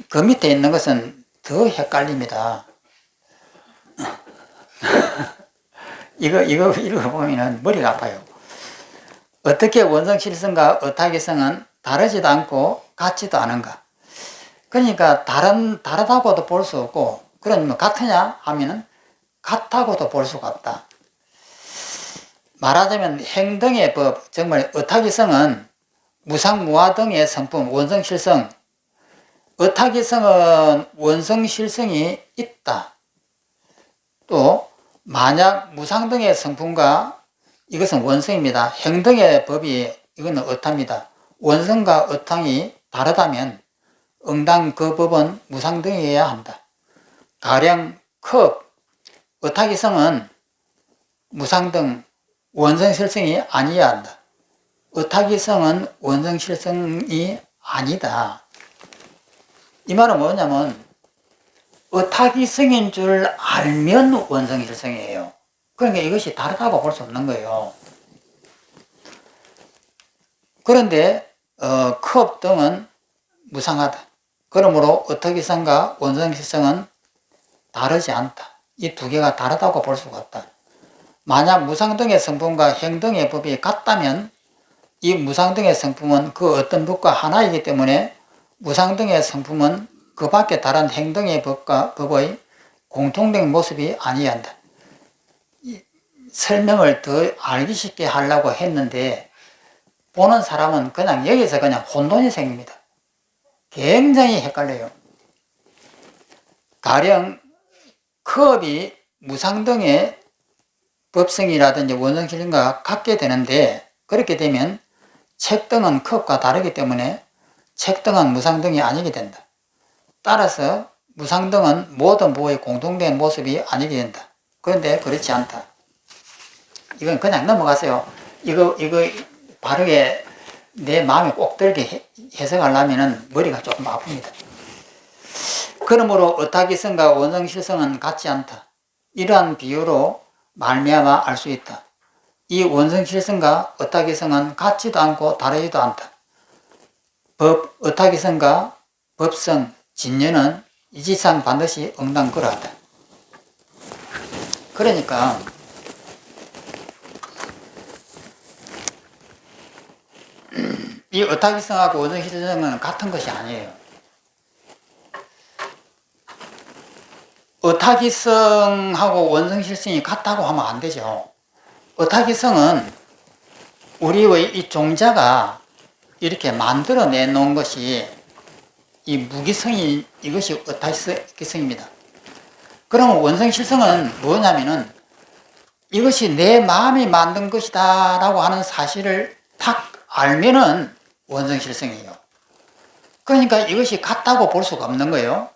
그 밑에 있는 것은 더 헷갈립니다. 이거 보면 머리가 아파요. 어떻게 원성실성과 어타기성은 다르지도 않고 같지도 않은가? 그러니까 다르다고도 볼 수 없고, 그러면 같으냐 하면은 같다고도 볼 수가 없다. 말하자면 행동의 법, 정말 어타기성은 무상무화 등의 성품, 원성실성, 의타기성은 원성실성이 있다. 또 만약 무상 등의 성품과 이것은 원성입니다. 행 등의 법이 이거는 의타입니다. 원성과 의탕이 다르다면 응당 그 법은 무상 등이어야 한다. 가령 컵, 의타기성은 무상 등 원성실성이 아니어야 한다. 의타기성은 원성실성이 아니다. 이 말은 뭐냐면 의타기성인 줄 알면 원성실성이에요. 그러니까 이것이 다르다고 볼 수 없는 거예요. 그런데 컵 등은 무상하다. 그러므로 의타기성과 원성실성은 다르지 않다. 이 두 개가 다르다고 볼 수가 없다. 만약 무상 등의 성품과 행 등의 법이 같다면 이 무상 등의 성품은 그 어떤 법과 하나이기 때문에 무상 등의 성품은 그 밖에 다른 행 등의 법의 공통된 모습이 아니어야 한다. 설명을 더 알기 쉽게 하려고 했는데 보는 사람은 그냥 여기서 그냥 혼돈이 생깁니다. 굉장히 헷갈려요. 가령 컵이 무상 등의 법성이라든지 원성실성과 같게 되는데 그렇게 되면 책 등은 컵과 다르기 때문에 책 등은 무상 등이 아니게 된다. 따라서 무상 등은 모든 부의 공통된 모습이 아니게 된다. 그런데 그렇지 않다. 이건 그냥 넘어가세요. 이거 바르게 내 마음에 꼭 들게 해석하려면 머리가 조금 아픕니다. 그러므로 의타기성과 원성실성은 같지 않다. 이러한 비유로 말미암아 알 수 있다. 이 원성실성과 의타기성은 같지도 않고 다르지도 않다. 의타기성과 법성, 진여는 이지상 반드시 응당그러하다. 그러니까 이 의타기성하고 원성실성은 같은 것이 아니에요. 의타기성하고 원성실성이 같다고 하면 안 되죠. 의타기성은 우리의 이 종자가 이렇게 만들어 내놓은 것이 이 무기성이 이것이 의타기성입니다. 그러면 원성실성은 뭐냐면은 이것이 내 마음이 만든 것이다 라고 하는 사실을 딱 알면은 원성실성이에요. 그러니까 이것이 같다고 볼 수가 없는 거예요.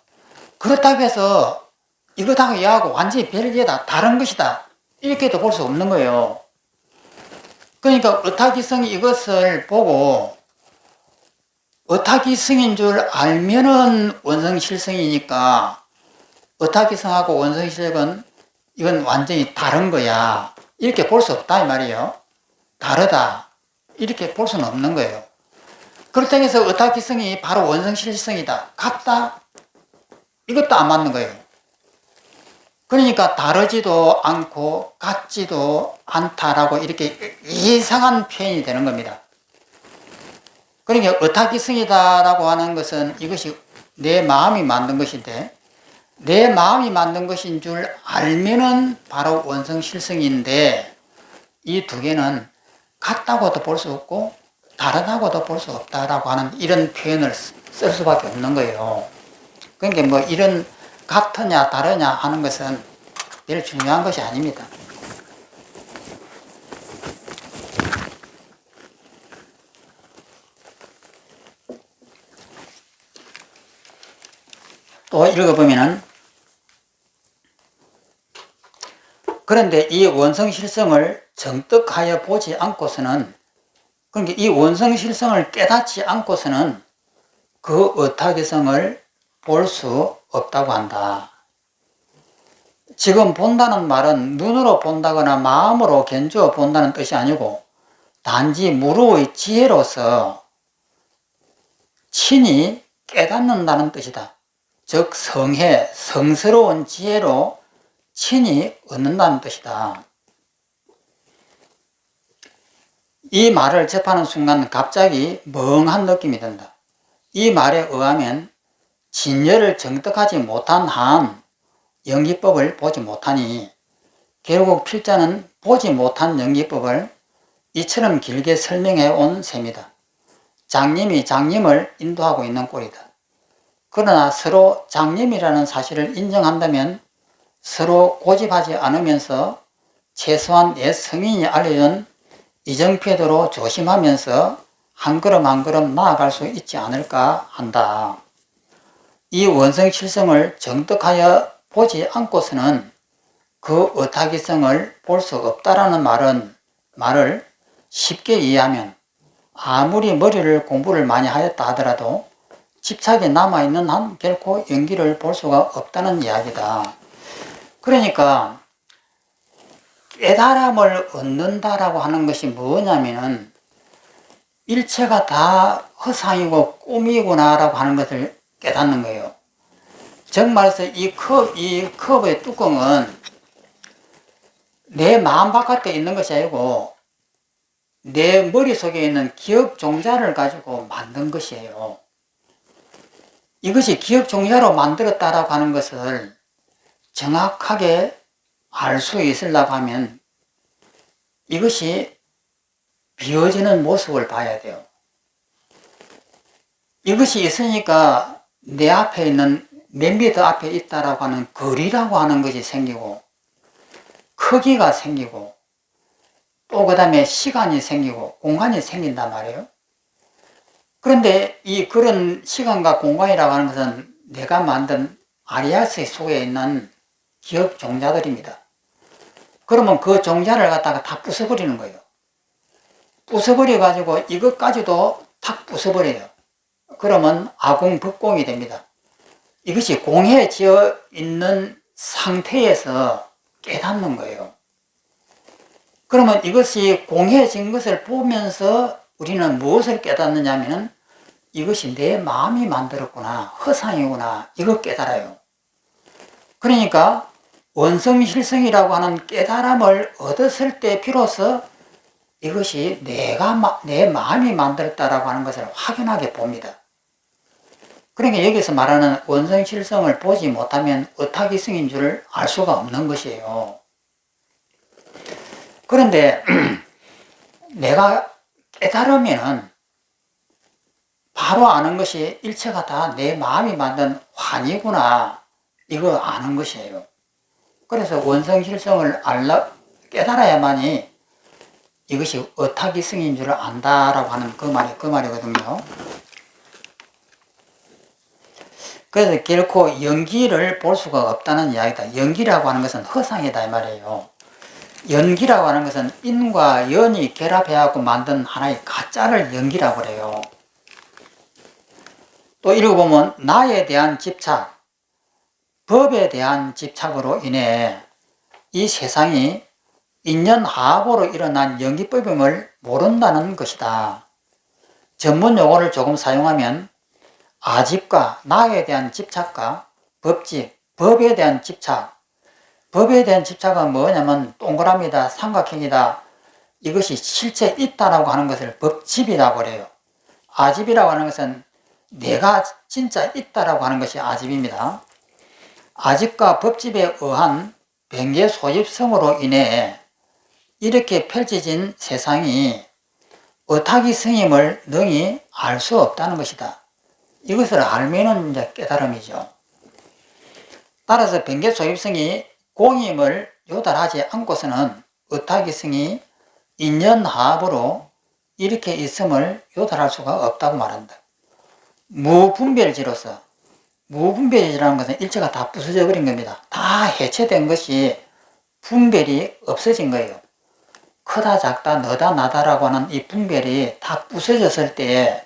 그렇다고 해서 이것하고 얘하고 완전히 별개다, 다른 것이다 이렇게도 볼 수 없는 거예요. 그러니까 의타기성이 이것을 보고 의타기성인 줄 알면은 원성실성이니까 의타기성하고 원성실성은 이건 완전히 다른 거야 이렇게 볼 수 없다 이 말이에요. 다르다 이렇게 볼 수는 없는 거예요. 그렇다고 해서 의타기성이 바로 원성실성이다, 같다, 이것도 안 맞는 거예요. 그러니까 다르지도 않고 같지도 않다라고 이렇게 이상한 표현이 되는 겁니다. 그러니까 의타기성이다라고 하는 것은 이것이 내 마음이 만든 것인데 내 마음이 만든 것인 줄 알면은 바로 원성실성인데 이 두 개는 같다고도 볼 수 없고 다르다고도 볼 수 없다라고 하는 이런 표현을 쓸 수밖에 없는 거예요. 그러니까 뭐 이런 같으냐 다르냐 하는 것은 별 중요한 것이 아닙니다. 또 읽어보면은 그런데 이 원성실성을 정떡하여 보지 않고서는 그러니까 이 원성실성을 깨닫지 않고서는 그 의타기성을 볼 수 없다고 한다. 지금 본다는 말은 눈으로 본다거나 마음으로 견주어 본다는 뜻이 아니고 단지 무루의 지혜로서 친히 깨닫는다는 뜻이다. 즉 성해, 성스러운 지혜로 친히 얻는다는 뜻이다. 이 말을 접하는 순간 갑자기 멍한 느낌이 든다. 이 말에 의하면 진여를 정떡하지 못한 한 연기법을 보지 못하니 결국 필자는 보지 못한 연기법을 이처럼 길게 설명해 온 셈이다. 장님이 장님을 인도하고 있는 꼴이다. 그러나 서로 장님이라는 사실을 인정한다면 서로 고집하지 않으면서 최소한 옛 성인이 알려준 이정표대로 조심하면서 한 걸음 한 걸음 나아갈 수 있지 않을까 한다. 이 원성실성을 정떡하여 보지 않고서는 그 의타기성을 볼 수 없다라는 말을 쉽게 이해하면 아무리 머리를 공부를 많이 하였다 하더라도 집착이 남아있는 한 결코 연기를 볼 수가 없다는 이야기다. 그러니까 깨달음을 얻는다라고 하는 것이 뭐냐면은 일체가 다 허상이고 꿈이구나 라고 하는 것을 깨닫는 거예요. 정말서 이 컵의 뚜껑은 내 마음 바깥에 있는 것이 아니고 내 머릿속에 있는 기억 종자를 가지고 만든 것이에요. 이것이 기억 종자로 만들었다라고 하는 것을 정확하게 알 수 있으려고 하면 이것이 비워지는 모습을 봐야 돼요. 이것이 있으니까 내 앞에 있는 몇 미터 앞에 있다라고 하는 거리라고 하는 것이 생기고 크기가 생기고 또 그 다음에 시간이 생기고 공간이 생긴단 말이에요. 그런데 그런 시간과 공간이라고 하는 것은 내가 만든 아리아스 속에 있는 기억 종자들입니다. 그러면 그 종자를 갖다가 다 부숴버리는 거예요. 부숴버려가지고 이것까지도 탁 부숴버려요. 그러면 아공법공이 됩니다. 이것이 공해지어 있는 상태에서 깨닫는 거예요. 그러면 이것이 공해진 것을 보면서 우리는 무엇을 깨닫느냐 하면 이것이 내 마음이 만들었구나, 허상이구나, 이거 깨달아요. 그러니까 원성실성이라고 하는 깨달음을 얻었을 때 비로소 이것이 내 마음이 만들었다라고 하는 것을 확연하게 봅니다. 그러니까 여기서 말하는 원성실성을 보지 못하면 의타기성인 줄 알 수가 없는 것이에요. 그런데 내가 깨달으면은 바로 아는 것이 일체가 다 내 마음이 만든 환이구나, 이거 아는 것이에요. 그래서 원성실성을 깨달아야만이 이것이 의타기성인 줄 안다라고 하는 그 말이거든요. 그래서 결코 연기를 볼 수가 없다는 이야기다. 연기라고 하는 것은 허상이다 이 말이에요. 연기라고 하는 것은 인과 연이 결합해갖고 만든 하나의 가짜를 연기라고 그래요. 또 읽어보면 나에 대한 집착, 법에 대한 집착으로 인해 이 세상이 인연하합으로 일어난 연기법임을 모른다는 것이다. 전문 용어를 조금 사용하면 아집과 나에 대한 집착과 법집, 법에 대한 집착. 법에 대한 집착은 뭐냐면 동그라미다, 삼각형이다. 이것이 실제 있다라고 하는 것을 법집이라고 그래요. 아집이라고 하는 것은 내가 진짜 있다라고 하는 것이 아집입니다. 아집과 법집에 의한 변개 소집성으로 인해 이렇게 펼쳐진 세상이 의타기성임을 능히 알 수 없다는 것이다. 이것을 알면은 이제 깨달음이죠. 따라서 변개 소집성이 공임을 요달하지 않고서는 의타기성이 인연합으로 이렇게 있음을 요달할 수가 없다고 말한다. 무분별지로서, 무분별이라는 것은 일체가 다 부서져 버린 겁니다. 다 해체된 것이 분별이 없어진 거예요. 크다 작다 너다 나다라고 하는 이 분별이 다 부서졌을 때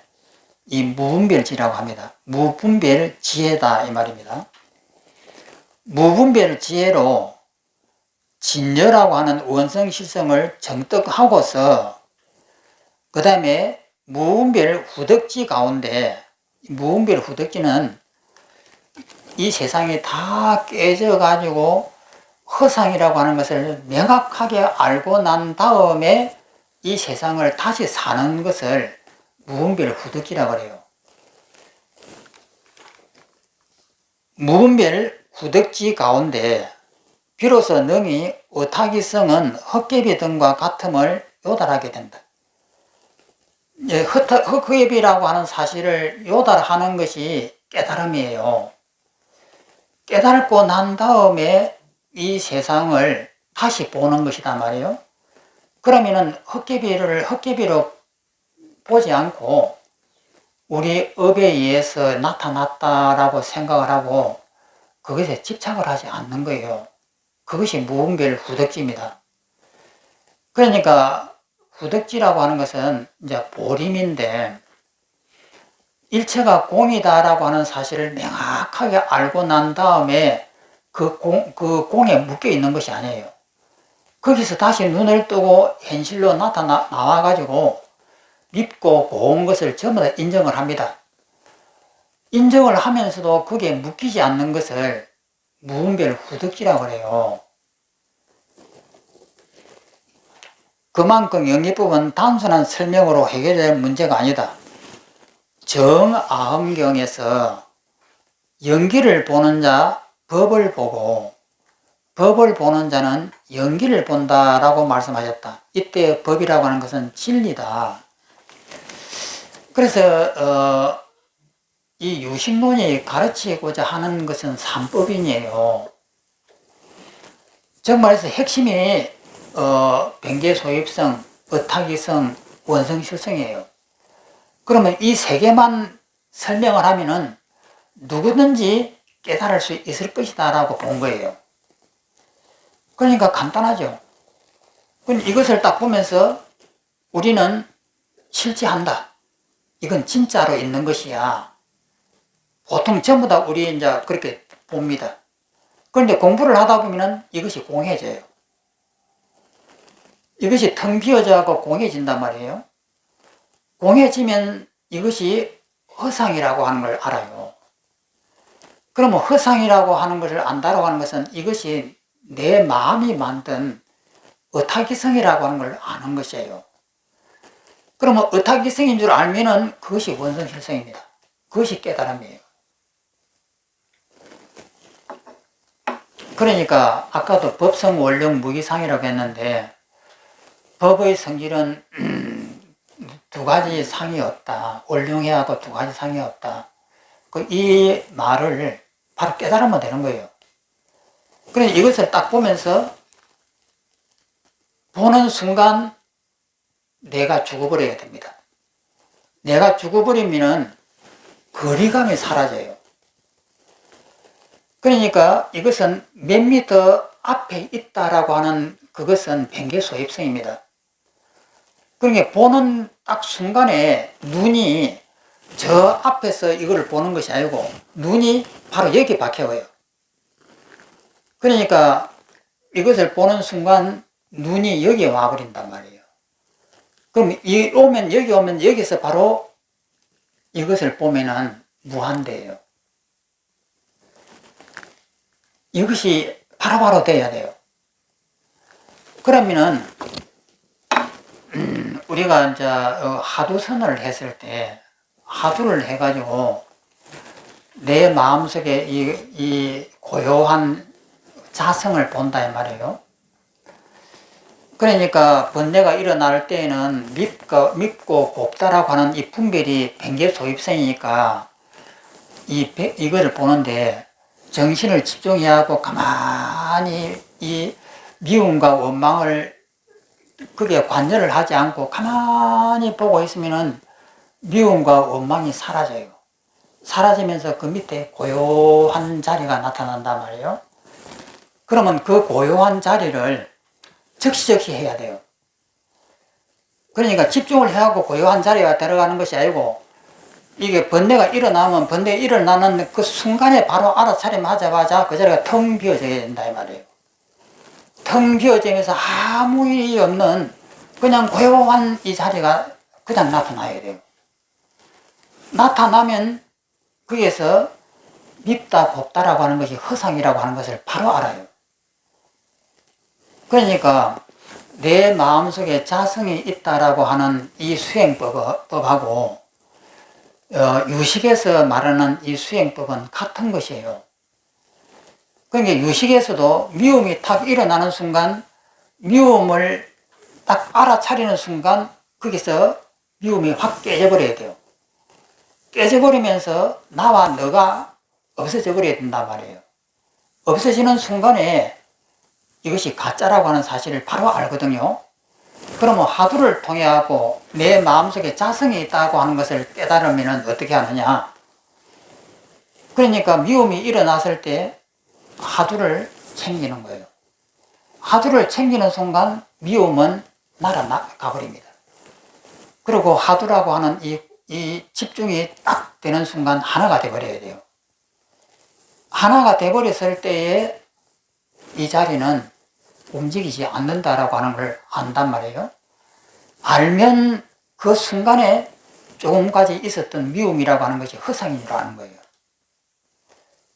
이 무분별지라고 합니다. 무분별지혜다 이 말입니다. 무분별지혜로 진여라고 하는 원성실성을 정떡하고서 그 다음에 무분별 후덕지 가운데, 무분별 후덕지는 이 세상이 다 깨져가지고 허상이라고 하는 것을 명확하게 알고 난 다음에 이 세상을 다시 사는 것을 무분별 후덕지라고 해요. 무분별 후덕지 가운데 비로소 능히 의타기성은 헛개비 등과 같음을 요달하게 된다. 흑흡이라고 하는 사실을 요달하는 것이 깨달음이에요. 깨닫고 난 다음에 이 세상을 다시 보는 것이단 말이에요. 그러면은 헛개비로 보지 않고 우리 업에 의해서 나타났다라고 생각을 하고 그것에 집착을 하지 않는 거예요. 그것이 무분별 후덕지입니다. 그러니까 후덕지라고 하는 것은 이제 보림인데 일체가 공이다라고 하는 사실을 명확하게 알고 난 다음에 그 공에 묶여 있는 것이 아니에요. 거기서 다시 눈을 뜨고 현실로 나와가지고 밉고 고운 것을 전부 다 인정을 합니다. 인정을 하면서도 거기에 묶이지 않는 것을 무분별 후덕지라고 그래요. 그만큼 영리법은 단순한 설명으로 해결될 문제가 아니다. 정아음경에서 연기를 보는 자 법을 보고 법을 보는 자는 연기를 본다라고 말씀하셨다. 이때 법이라고 하는 것은 진리다. 그래서 이 유식론이 가르치고자 하는 것은 삼법인이에요. 정말에서 핵심이 변계소입성, 어타기성, 원성실성이에요. 그러면 이 세 개만 설명을 하면은 누구든지 깨달을 수 있을 것이다 라고 본 거예요. 그러니까 간단하죠. 그럼 이것을 딱 보면서 우리는 실제한다. 이건 진짜로 있는 것이야. 보통 전부 다 우리 이제 그렇게 봅니다. 그런데 공부를 하다 보면은 이것이 공해져요. 이것이 텅 비어져서 공해진단 말이에요. 공해지면 이것이 허상이라고 하는 걸 알아요. 그러면 허상이라고 하는 것을 안다라고 하는 것은 이것이 내 마음이 만든 어타기성이라고 하는 걸 아는 것이에요. 그러면 어타기성인 줄 알면은 그것이 원성실성입니다. 그것이 깨달음이에요. 그러니까 아까도 법성, 원령, 무기상이라고 했는데 법의 성질은 두 가지 상이 없다. 원령해하고 두 가지 상이 없다. 이 말을 바로 깨달으면 되는 거예요. 그래서 이것을 딱 보면서 보는 순간 내가 죽어버려야 됩니다. 내가 죽어버리면은 거리감이 사라져요. 그러니까 이것은 몇 미터 앞에 있다라고 하는 그것은 변계소입성입니다. 그러니까 보는 딱 순간에 눈이 저 앞에서 이걸 보는 것이 아니고 눈이 바로 여기 박혀요. 그러니까 이것을 보는 순간 눈이 여기에 와버린단 말이에요. 그럼 여기 오면 여기서 바로 이것을 보면은 무한대예요. 이것이 바로바로 돼야 돼요. 그러면은 우리가 이제 하두선을 했을 때 하두를 해가지고 내 마음속에 이 고요한 자성을 본다 이 말이에요. 그러니까 번뇌가 일어날 때에는 밉고 곱다라고 하는 이 분별이 변계소입성이니까 이거를 보는데 정신을 집중해야 하고 가만히 이 미움과 원망을 그게 관여를 하지 않고 가만히 보고 있으면은 미움과 원망이 사라져요. 사라지면서 그 밑에 고요한 자리가 나타난단 말이에요. 그러면 그 고요한 자리를 적시적시 해야 돼요. 그러니까 집중을 해하고 고요한 자리가 들어가는 것이 아니고 이게 번뇌가 일어나면 번뇌 일어나는 그 순간에 바로 알아차림하자마자 그 자리가 텅 비어져야 된다 이 말이에요. 텅 비어지면서 아무 일이 없는 그냥 고요한 이 자리가 그냥 나타나야 돼요. 나타나면 거기에서 밉다 곱다라고 하는 것이 허상이라고 하는 것을 바로 알아요. 그러니까 내 마음속에 자성이 있다라고 하는 이 수행법하고 유식에서 말하는 이 수행법은 같은 것이에요. 그러니까 유식에서도 미움이 탁 일어나는 순간 미움을 딱 알아차리는 순간 거기서 미움이 확 깨져버려야 돼요. 깨져버리면서 나와 너가 없어져 버려야 된단 말이에요. 없어지는 순간에 이것이 가짜라고 하는 사실을 바로 알거든요. 그러면 화두를 통해 하고 내 마음속에 자성이 있다고 하는 것을 깨달으면 어떻게 하느냐. 그러니까 미움이 일어났을 때 화두를 챙기는 거예요. 화두를 챙기는 순간 미움은 날아가 버립니다. 그리고 화두라고 하는 이 집중이 딱 되는 순간 하나가 돼버려야 돼요. 하나가 돼버렸을 때에 이 자리는 움직이지 않는다라고 하는 걸 안단 말이에요. 알면 그 순간에 조금까지 있었던 미움이라고 하는 것이 허상인 줄 아는 거예요.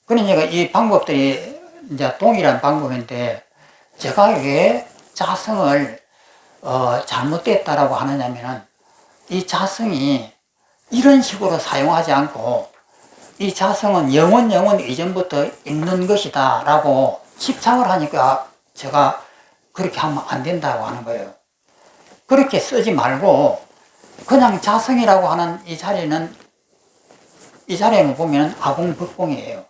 그러니까 이 방법들이 이제 동일한 방법인데, 제가 왜 자성을 잘못됐다라고 하느냐면은, 이 자성이 이런 식으로 사용하지 않고 이 자성은 영원 이전부터 있는 것이다 라고 집착을 하니까 제가 그렇게 하면 안 된다고 하는 거예요. 그렇게 쓰지 말고 그냥 자성이라고 하는 이 자리는, 이 자리에 보면 아공법공이에요.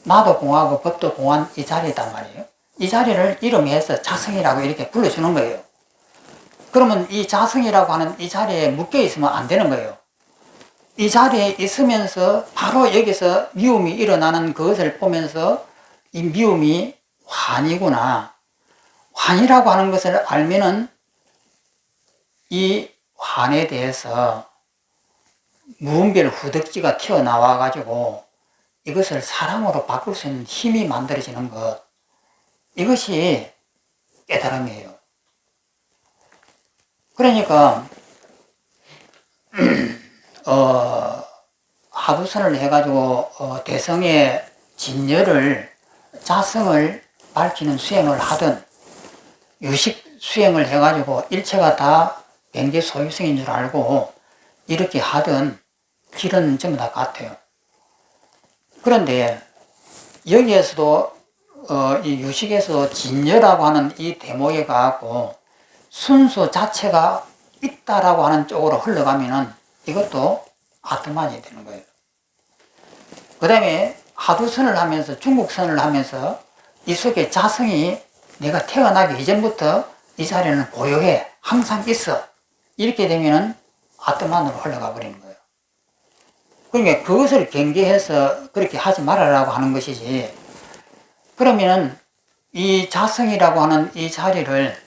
나도 공하고 법도 공한 이 자리단 말이에요. 이 자리를 이름해서 자성이라고 이렇게 불러주는 거예요. 그러면 이 자성이라고 하는 이 자리에 묶여 있으면 안 되는 거예요. 이 자리에 있으면서 바로 여기서 미움이 일어나는 그것을 보면서 이 미움이 환이구나. 환이라고 하는 것을 알면은 이 환에 대해서 무분별 후덕지가 튀어나와 가지고 이것을 사랑으로 바꿀 수 있는 힘이 만들어지는 것, 이것이 깨달음이에요. 그러니까 하두선을 해가지고 대성의 진열을, 자성을 밝히는 수행을 하든, 유식 수행을 해가지고 일체가 다 변계 소유성인 줄 알고 이렇게 하든 길은 전부 다 같아요. 그런데 여기에서도 이 유식에서 진열이라고 하는 이 대목에 가고 순수 자체가 있다라고 하는 쪽으로 흘러가면은 이것도 아트만이 되는 거예요. 그 다음에 하두선을 하면서, 중국선을 하면서 이 속에 자성이 내가 태어나기 이전부터 이 자리는 고요해, 항상 있어, 이렇게 되면은 아트만으로 흘러가 버리는 거예요. 그러니까 그것을 경계해서 그렇게 하지 말아라고 하는 것이지, 그러면은 이 자성이라고 하는 이 자리를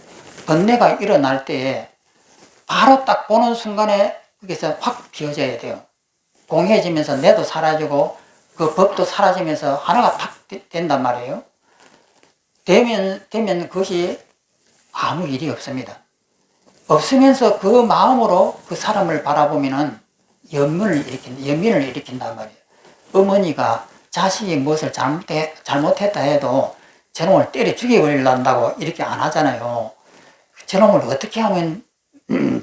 번뇌가 일어날 때 바로 딱 보는 순간에 거기서 확 비워져야 돼요. 공해지면서 내도 사라지고 그 법도 사라지면서 하나가 탁 된단 말이에요. 되면 그것이 아무 일이 없습니다. 없으면서 그 마음으로 그 사람을 바라보면은 연민을 일으킨단 말이에요. 어머니가 자식이 무엇을 잘못했다 해도 저놈을 때려 죽여버린다고 이렇게 안 하잖아요. 저놈을 어떻게 하면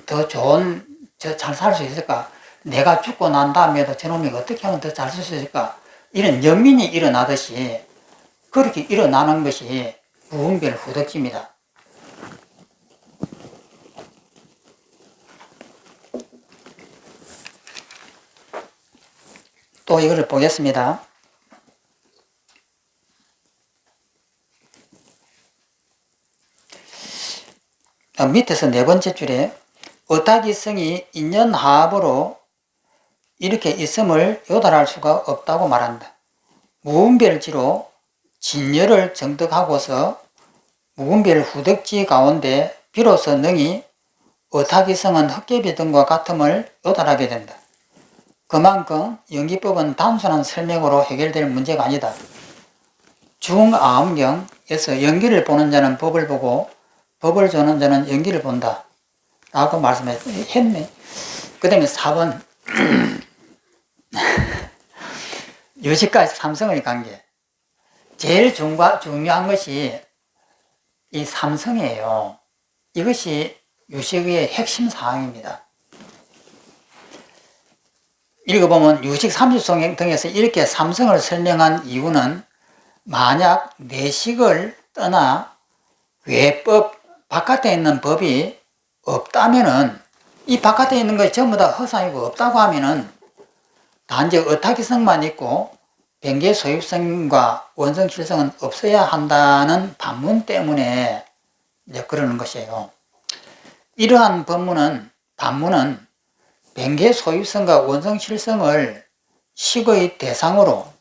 더 좋은, 잘 살 수 있을까? 내가 죽고 난 다음에도 저놈이 어떻게 하면 더 잘 살 수 있을까? 이런 연민이 일어나듯이 그렇게 일어나는 것이 무분별 후덕지입니다. 또 이거를 보겠습니다. 밑에서 네 번째 줄에 어타기성이 인연하합으로 이렇게 있음을 요달할 수가 없다고 말한다. 무분별지로 진열을 정득하고서 무분별 후덕지 가운데 비로소 능히 어타기성은 헛개비 등과 같음을 요달하게 된다. 그만큼 연기법은 단순한 설명으로 해결될 문제가 아니다. 중아음경에서 연기를 보는 자는 법을 보고 법을 보는 자는 연기를 본다 라고 말씀했네. 그 다음에 4번 유식과 삼성의 관계. 제일 중요한 것이 이 삼성이에요. 이것이 유식의 핵심 사항입니다. 읽어보면 유식 30송 등에서 이렇게 삼성을 설명한 이유는, 만약 내식을 떠나 외법, 바깥에 있는 법이 없다면은 이 바깥에 있는 것이 전부 다 허상이고 없다고 하면은 단지 어타기성만 있고 변계 소유성과 원성 실성은 없어야 한다는 반문 때문에 이제 그러는 것이에요. 이러한 반문은 변계 소유성과 원성 실성을 식의 대상으로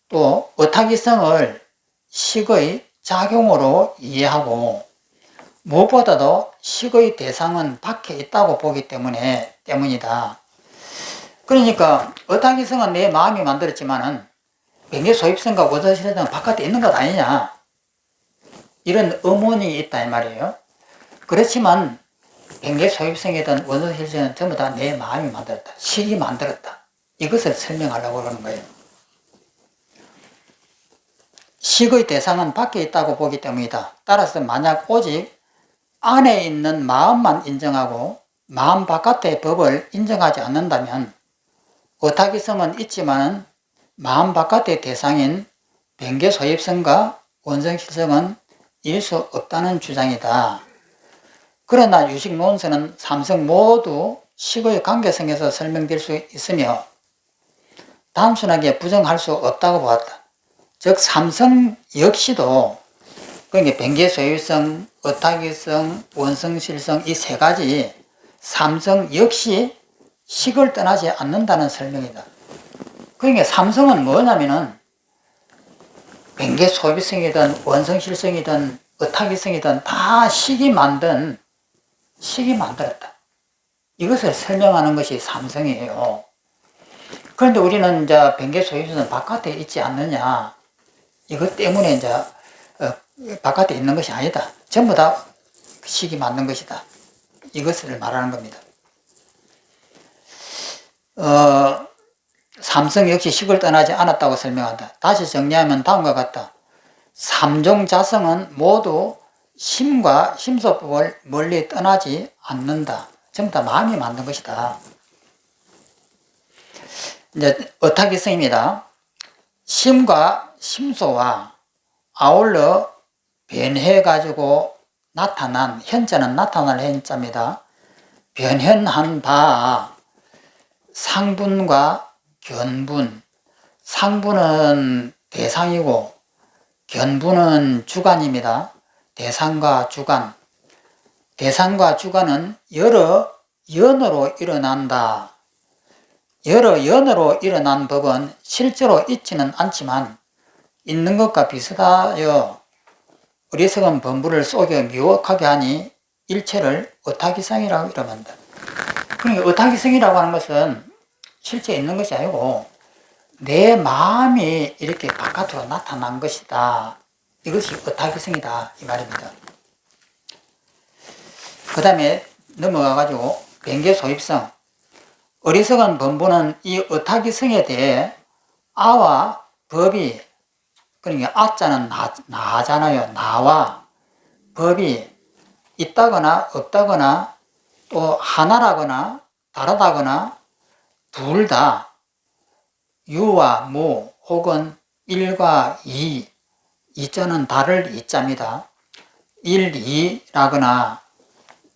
또 어타기성을 식의 작용으로 이해하고 무엇보다도 식의 대상은 밖에 있다고 보기 때문이다. 그러니까 어타기성은 내 마음이 만들었지만은 변계 소유성과 원성 실성은 바깥에 있는 것 아니냐, 이런 의문이 있다 이 말이에요. 그렇지만 변계 소유성이든 원성 실성은 전부 다 내 마음이 만들었다, 식이 만들었다, 이것을 설명하려고 그러는 거예요. 식의 대상은 밖에 있다고 보기 때문이다. 따라서 만약 오직 안에 있는 마음만 인정하고 마음 바깥의 법을 인정하지 않는다면 어타기성은 있지만 마음 바깥의 대상인 변계 소유성과 원성 실성은 일 수 없다는 주장이다. 그러나 유식 논설은 삼성 모두 식의 관계성에서 설명될 수 있으며 단순하게 부정할 수 없다고 보았다. 즉 삼성 역시도 그러니까 변계 소유성, 어타기성, 원성 실성 이 세 가지 삼성 역시 식을 떠나지 않는다는 설명이다. 그러니까 삼성은 뭐냐면은 변계 소유성이든 원성 실성이든 어타기성이든 다 식이 만들었다. 이것을 설명하는 것이 삼성이에요. 그런데 우리는 이제 변계 소유성은 바깥에 있지 않느냐, 이것 때문에 이제 바깥에 있는 것이 아니다. 전부 다 식이 만든 것이다. 이것을 말하는 겁니다. 삼성 역시 식을 떠나지 않았다고 설명한다. 다시 정리하면 다음과 같다. 삼종 자성은 모두 심과 심소법을 멀리 떠나지 않는다. 전부 다 마음이 만든 것이다. 이제 어타기성입니다. 심과 심소와 아울러 변해가지고 나타난, 현자는 나타날 현자입니다. 변현한 바 상분과 견분, 상분은 대상이고 견분은 주관입니다. 대상과 주관, 대상과 주관은 여러 연으로 일어난다. 여러 연으로 일어난 법은 실제로 있지는 않지만 있는 것과 비슷하여 어리석은 범부를 속여 미혹하게 하니 일체를 어타기성이라고 이름한다. 그러니까 어타기성이라고 하는 것은 실제 있는 것이 아니고 내 마음이 이렇게 바깥으로 나타난 것이다. 이것이 어타기성이다 이 말입니다. 그 다음에 넘어가가지고 변계 소입성. 어리석은 범부는 이 어타기성에 대해 아와 법이, 그러니까 아자는 나잖아요. 나와 법이 있다거나 없다거나 또 하나라거나 다르다거나 둘 다 유와 무 혹은 일과 이, 이자는 다를 이자입니다. 일, 이라거나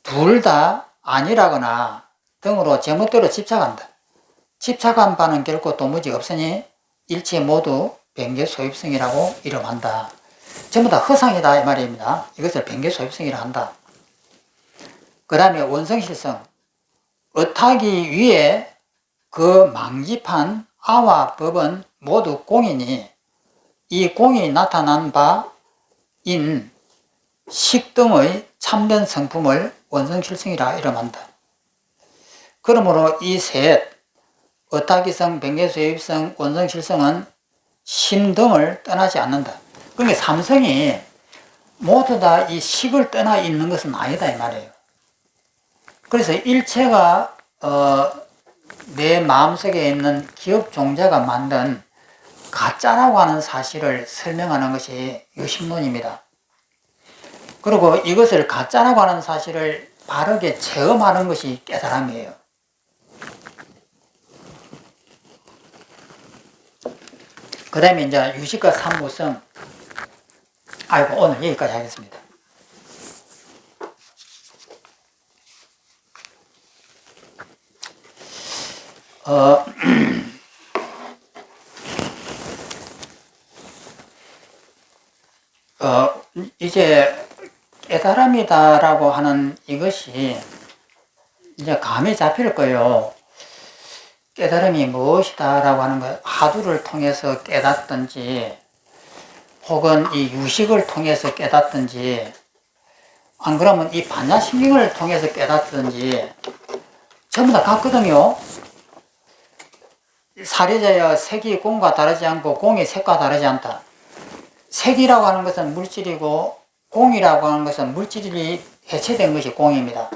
둘 다 아니라거나 등으로 제멋대로 집착한다. 집착한 바는 결코 도무지 없으니 일체 모두 변계 소입성이라고 이름한다. 전부 다 허상이다 이 말입니다. 이것을 변계 소입성이라 한다. 그 다음에 원성실성. 어타기 위에 그 망집한 아와 법은 모두 공이니 이 공이 나타난 바인 식 등의 참된 성품을 원성실성이라 이름한다. 그러므로 이 셋, 어타기성, 변계소입성, 원성실성은 심 등을 떠나지 않는다. 그러니까 삼성이 모두 다 이 식을 떠나 있는 것은 아니다 이 말이에요. 그래서 일체가 내 마음속에 있는 기업 종자가 만든 가짜라고 하는 사실을 설명하는 것이 유식론입니다. 그리고 이것을 가짜라고 하는 사실을 바르게 체험하는 것이 깨달음이에요. 그 다음에 이제 유식과 삼무성. 오늘 여기까지 하겠습니다. 어, 이제 깨달음이다라고 하는 이것이 이제 감이 잡힐 거예요. 깨달음이 무엇이다라고 하는 것, 화두를 통해서 깨닫든지, 혹은 이 유식을 통해서 깨닫든지, 안 그러면 이 반야신경을 통해서 깨닫든지, 전부 다 같거든요. 사려져야 색이 공과 다르지 않고 공이 색과 다르지 않다. 색이라고 하는 것은 물질이고 공이라고 하는 것은 물질이 해체된 것이 공입니다.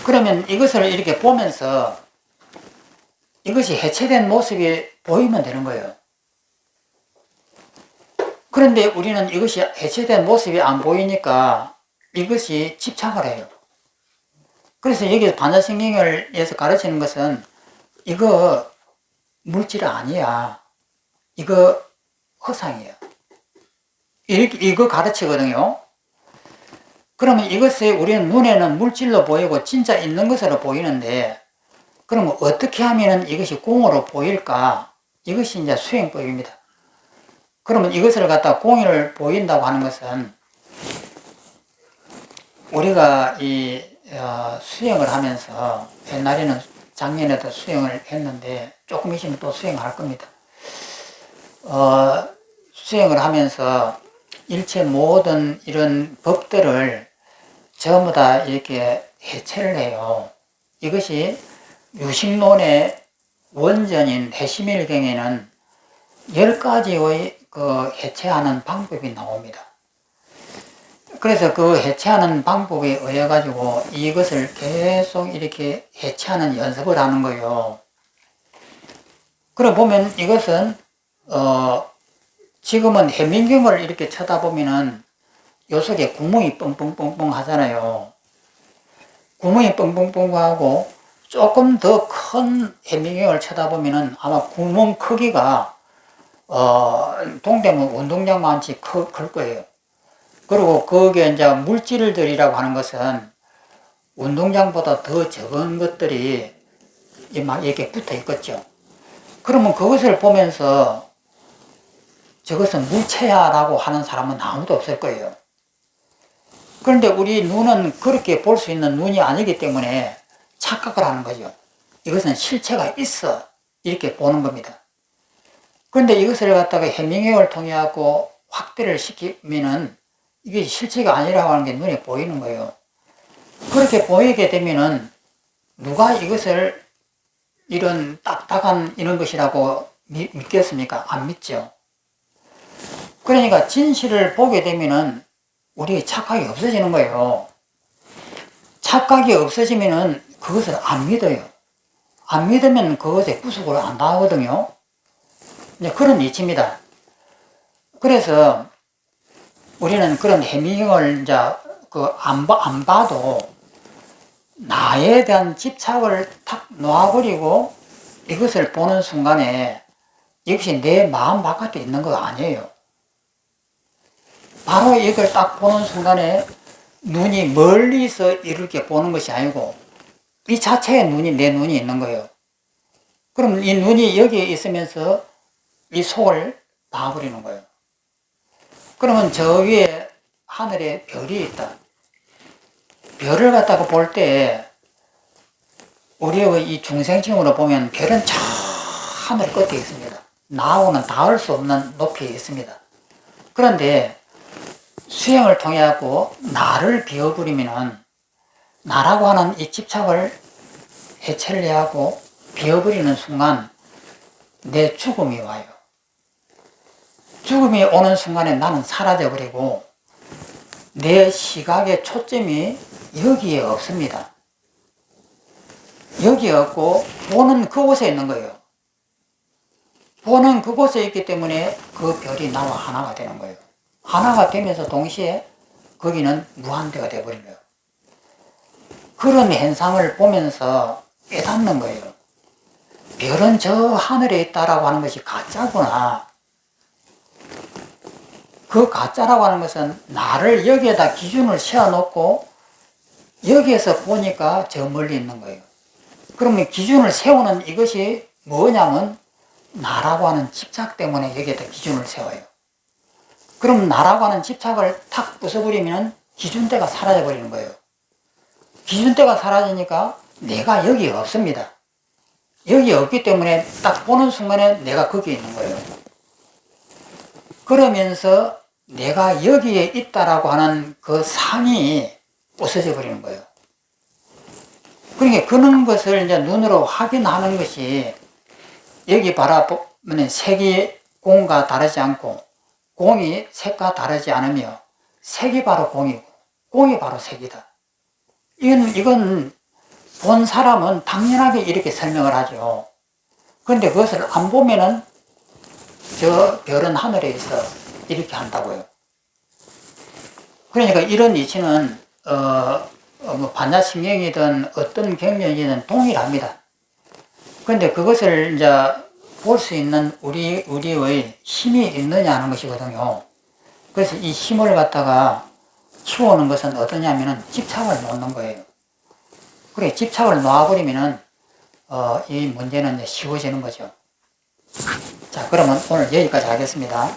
그러면 이것을 이렇게 보면서 이것이 해체된 모습이 보이면 되는 거예요. 그런데 우리는 이것이 해체된 모습이 안 보이니까 이것이 집착을 해요. 그래서 여기서 반야신경에서 가르치는 것은 이거 물질 아니야. 이거 허상이야. 이거 가르치거든요. 그러면 이것이 우리는 눈에는 물질로 보이고 진짜 있는 것으로 보이는데, 그러면 어떻게 하면 이것이 공으로 보일까? 이것이 이제 수행법입니다. 그러면 이것을 갖다 공을 보인다고 하는 것은 우리가 수행을 하면서, 옛날에는 작년에도 수행을 했는데 조금 있으면 또 수행할 겁니다. 수행을 하면서 일체 모든 이런 법들을 전부 다 이렇게 해체를 해요. 이것이 유식론의 원전인 해시밀경에는 10가지의 그 해체하는 방법이 나옵니다. 그래서 그 해체하는 방법에 의해 가지고 이것을 계속 이렇게 해체하는 연습을 하는 거예요. 그래 보면 이것은 지금은 해민경을 이렇게 쳐다보면은 요 속에 구멍이 뻥뻥뻥뻥 하잖아요. 구멍이 뻥뻥뻥 하고 조금 더 큰 해민경을 쳐다보면은 아마 구멍 크기가 동대문 운동장만치 클 거예요. 그리고 거기에 이제 물질들이라고 하는 것은 운동장보다 더 적은 것들이 막 이렇게 붙어 있겠죠. 그러면 그것을 보면서 저것은 물체야 라고 하는 사람은 아무도 없을 거예요. 그런데 우리 눈은 그렇게 볼 수 있는 눈이 아니기 때문에 착각을 하는 거죠. 이것은 실체가 있어, 이렇게 보는 겁니다. 그런데 이것을 갖다가 해밍웨어를 통해 갖고 확대를 시키면은 이게 실체가 아니라고 하는 게 눈에 보이는 거예요. 그렇게 보이게 되면은 누가 이것을 이런 딱딱한 이런 것이라고 믿겠습니까? 안 믿죠. 그러니까 진실을 보게 되면은 우리의 착각이 없어지는 거예요. 착각이 없어지면은 그것을 안 믿어요. 안 믿으면 그것에 구속을 안 당하거든요. 이제 그런 이치입니다. 그래서 우리는 그런 해미경을 이제 안 봐도 나에 대한 집착을 탁 놓아버리고 이것을 보는 순간에 이것이 내 마음 바깥에 있는 거 아니에요. 바로 이걸 딱 보는 순간에 눈이 멀리서 이렇게 보는 것이 아니고 이 자체의 눈이 내 눈이 있는 거예요. 그럼 이 눈이 여기에 있으면서 이 속을 봐버리는 거예요. 그러면 저 위에 하늘에 별이 있다. 별을 갖다가 볼 때 우리의 이 중생층으로 보면 별은 저 하늘 끝에 있습니다. 나하고는 닿을 수 없는 높이에 있습니다. 그런데 수행을 통해 갖고 나를 비워버리면은 나라고 하는 이 집착을 해체를 해하고 비워버리는 순간 내 죽음이 와요. 죽음이 오는 순간에 나는 사라져버리고 내 시각의 초점이 여기에 없습니다. 여기에 없고 보는 그곳에 있는 거예요. 보는 그곳에 있기 때문에 그 별이 나와 하나가 되는 거예요. 하나가 되면서 동시에 거기는 무한대가 되어버린 거예요. 그런 현상을 보면서 깨닫는 거예요. 별은 저 하늘에 있다라고 하는 것이 가짜구나. 그 가짜라고 하는 것은 나를 여기에다 기준을 세워놓고 여기에서 보니까 저 멀리 있는 거예요. 그러면 기준을 세우는 이것이 뭐냐면 나라고 하는 집착 때문에 여기에다 기준을 세워요. 그럼 나라고 하는 집착을 탁 부숴버리면 기준대가 사라져버리는 거예요. 기준대가 사라지니까 내가 여기 없습니다. 여기 없기 때문에 딱 보는 순간에 내가 거기에 있는 거예요. 그러면서 내가 여기에 있다라고 하는 그 상이 부서져 버리는 거예요. 그러니까 그런 것을 이제 눈으로 확인하는 것이 여기 바라보면 색이 공과 다르지 않고 공이 색과 다르지 않으며 색이 바로 공이고 공이 바로 색이다. 이건 본 사람은 당연하게 이렇게 설명을 하죠. 그런데 그것을 안 보면은 저 별은 하늘에 있어 이렇게 한다고요. 그러니까 이런 이치는 뭐 반야심경이든 어떤 경전이든 동일합니다. 그런데 그것을 이제 볼 수 있는 우리의 힘이 있느냐 하는 것이거든요. 그래서 이 힘을 갖다가 키우는 것은 어떠냐면은 집착을 놓는 거예요. 그래, 집착을 놓아버리면은 이 문제는 이제 쉬워지는 거죠. 자, 그러면 오늘 여기까지 하겠습니다.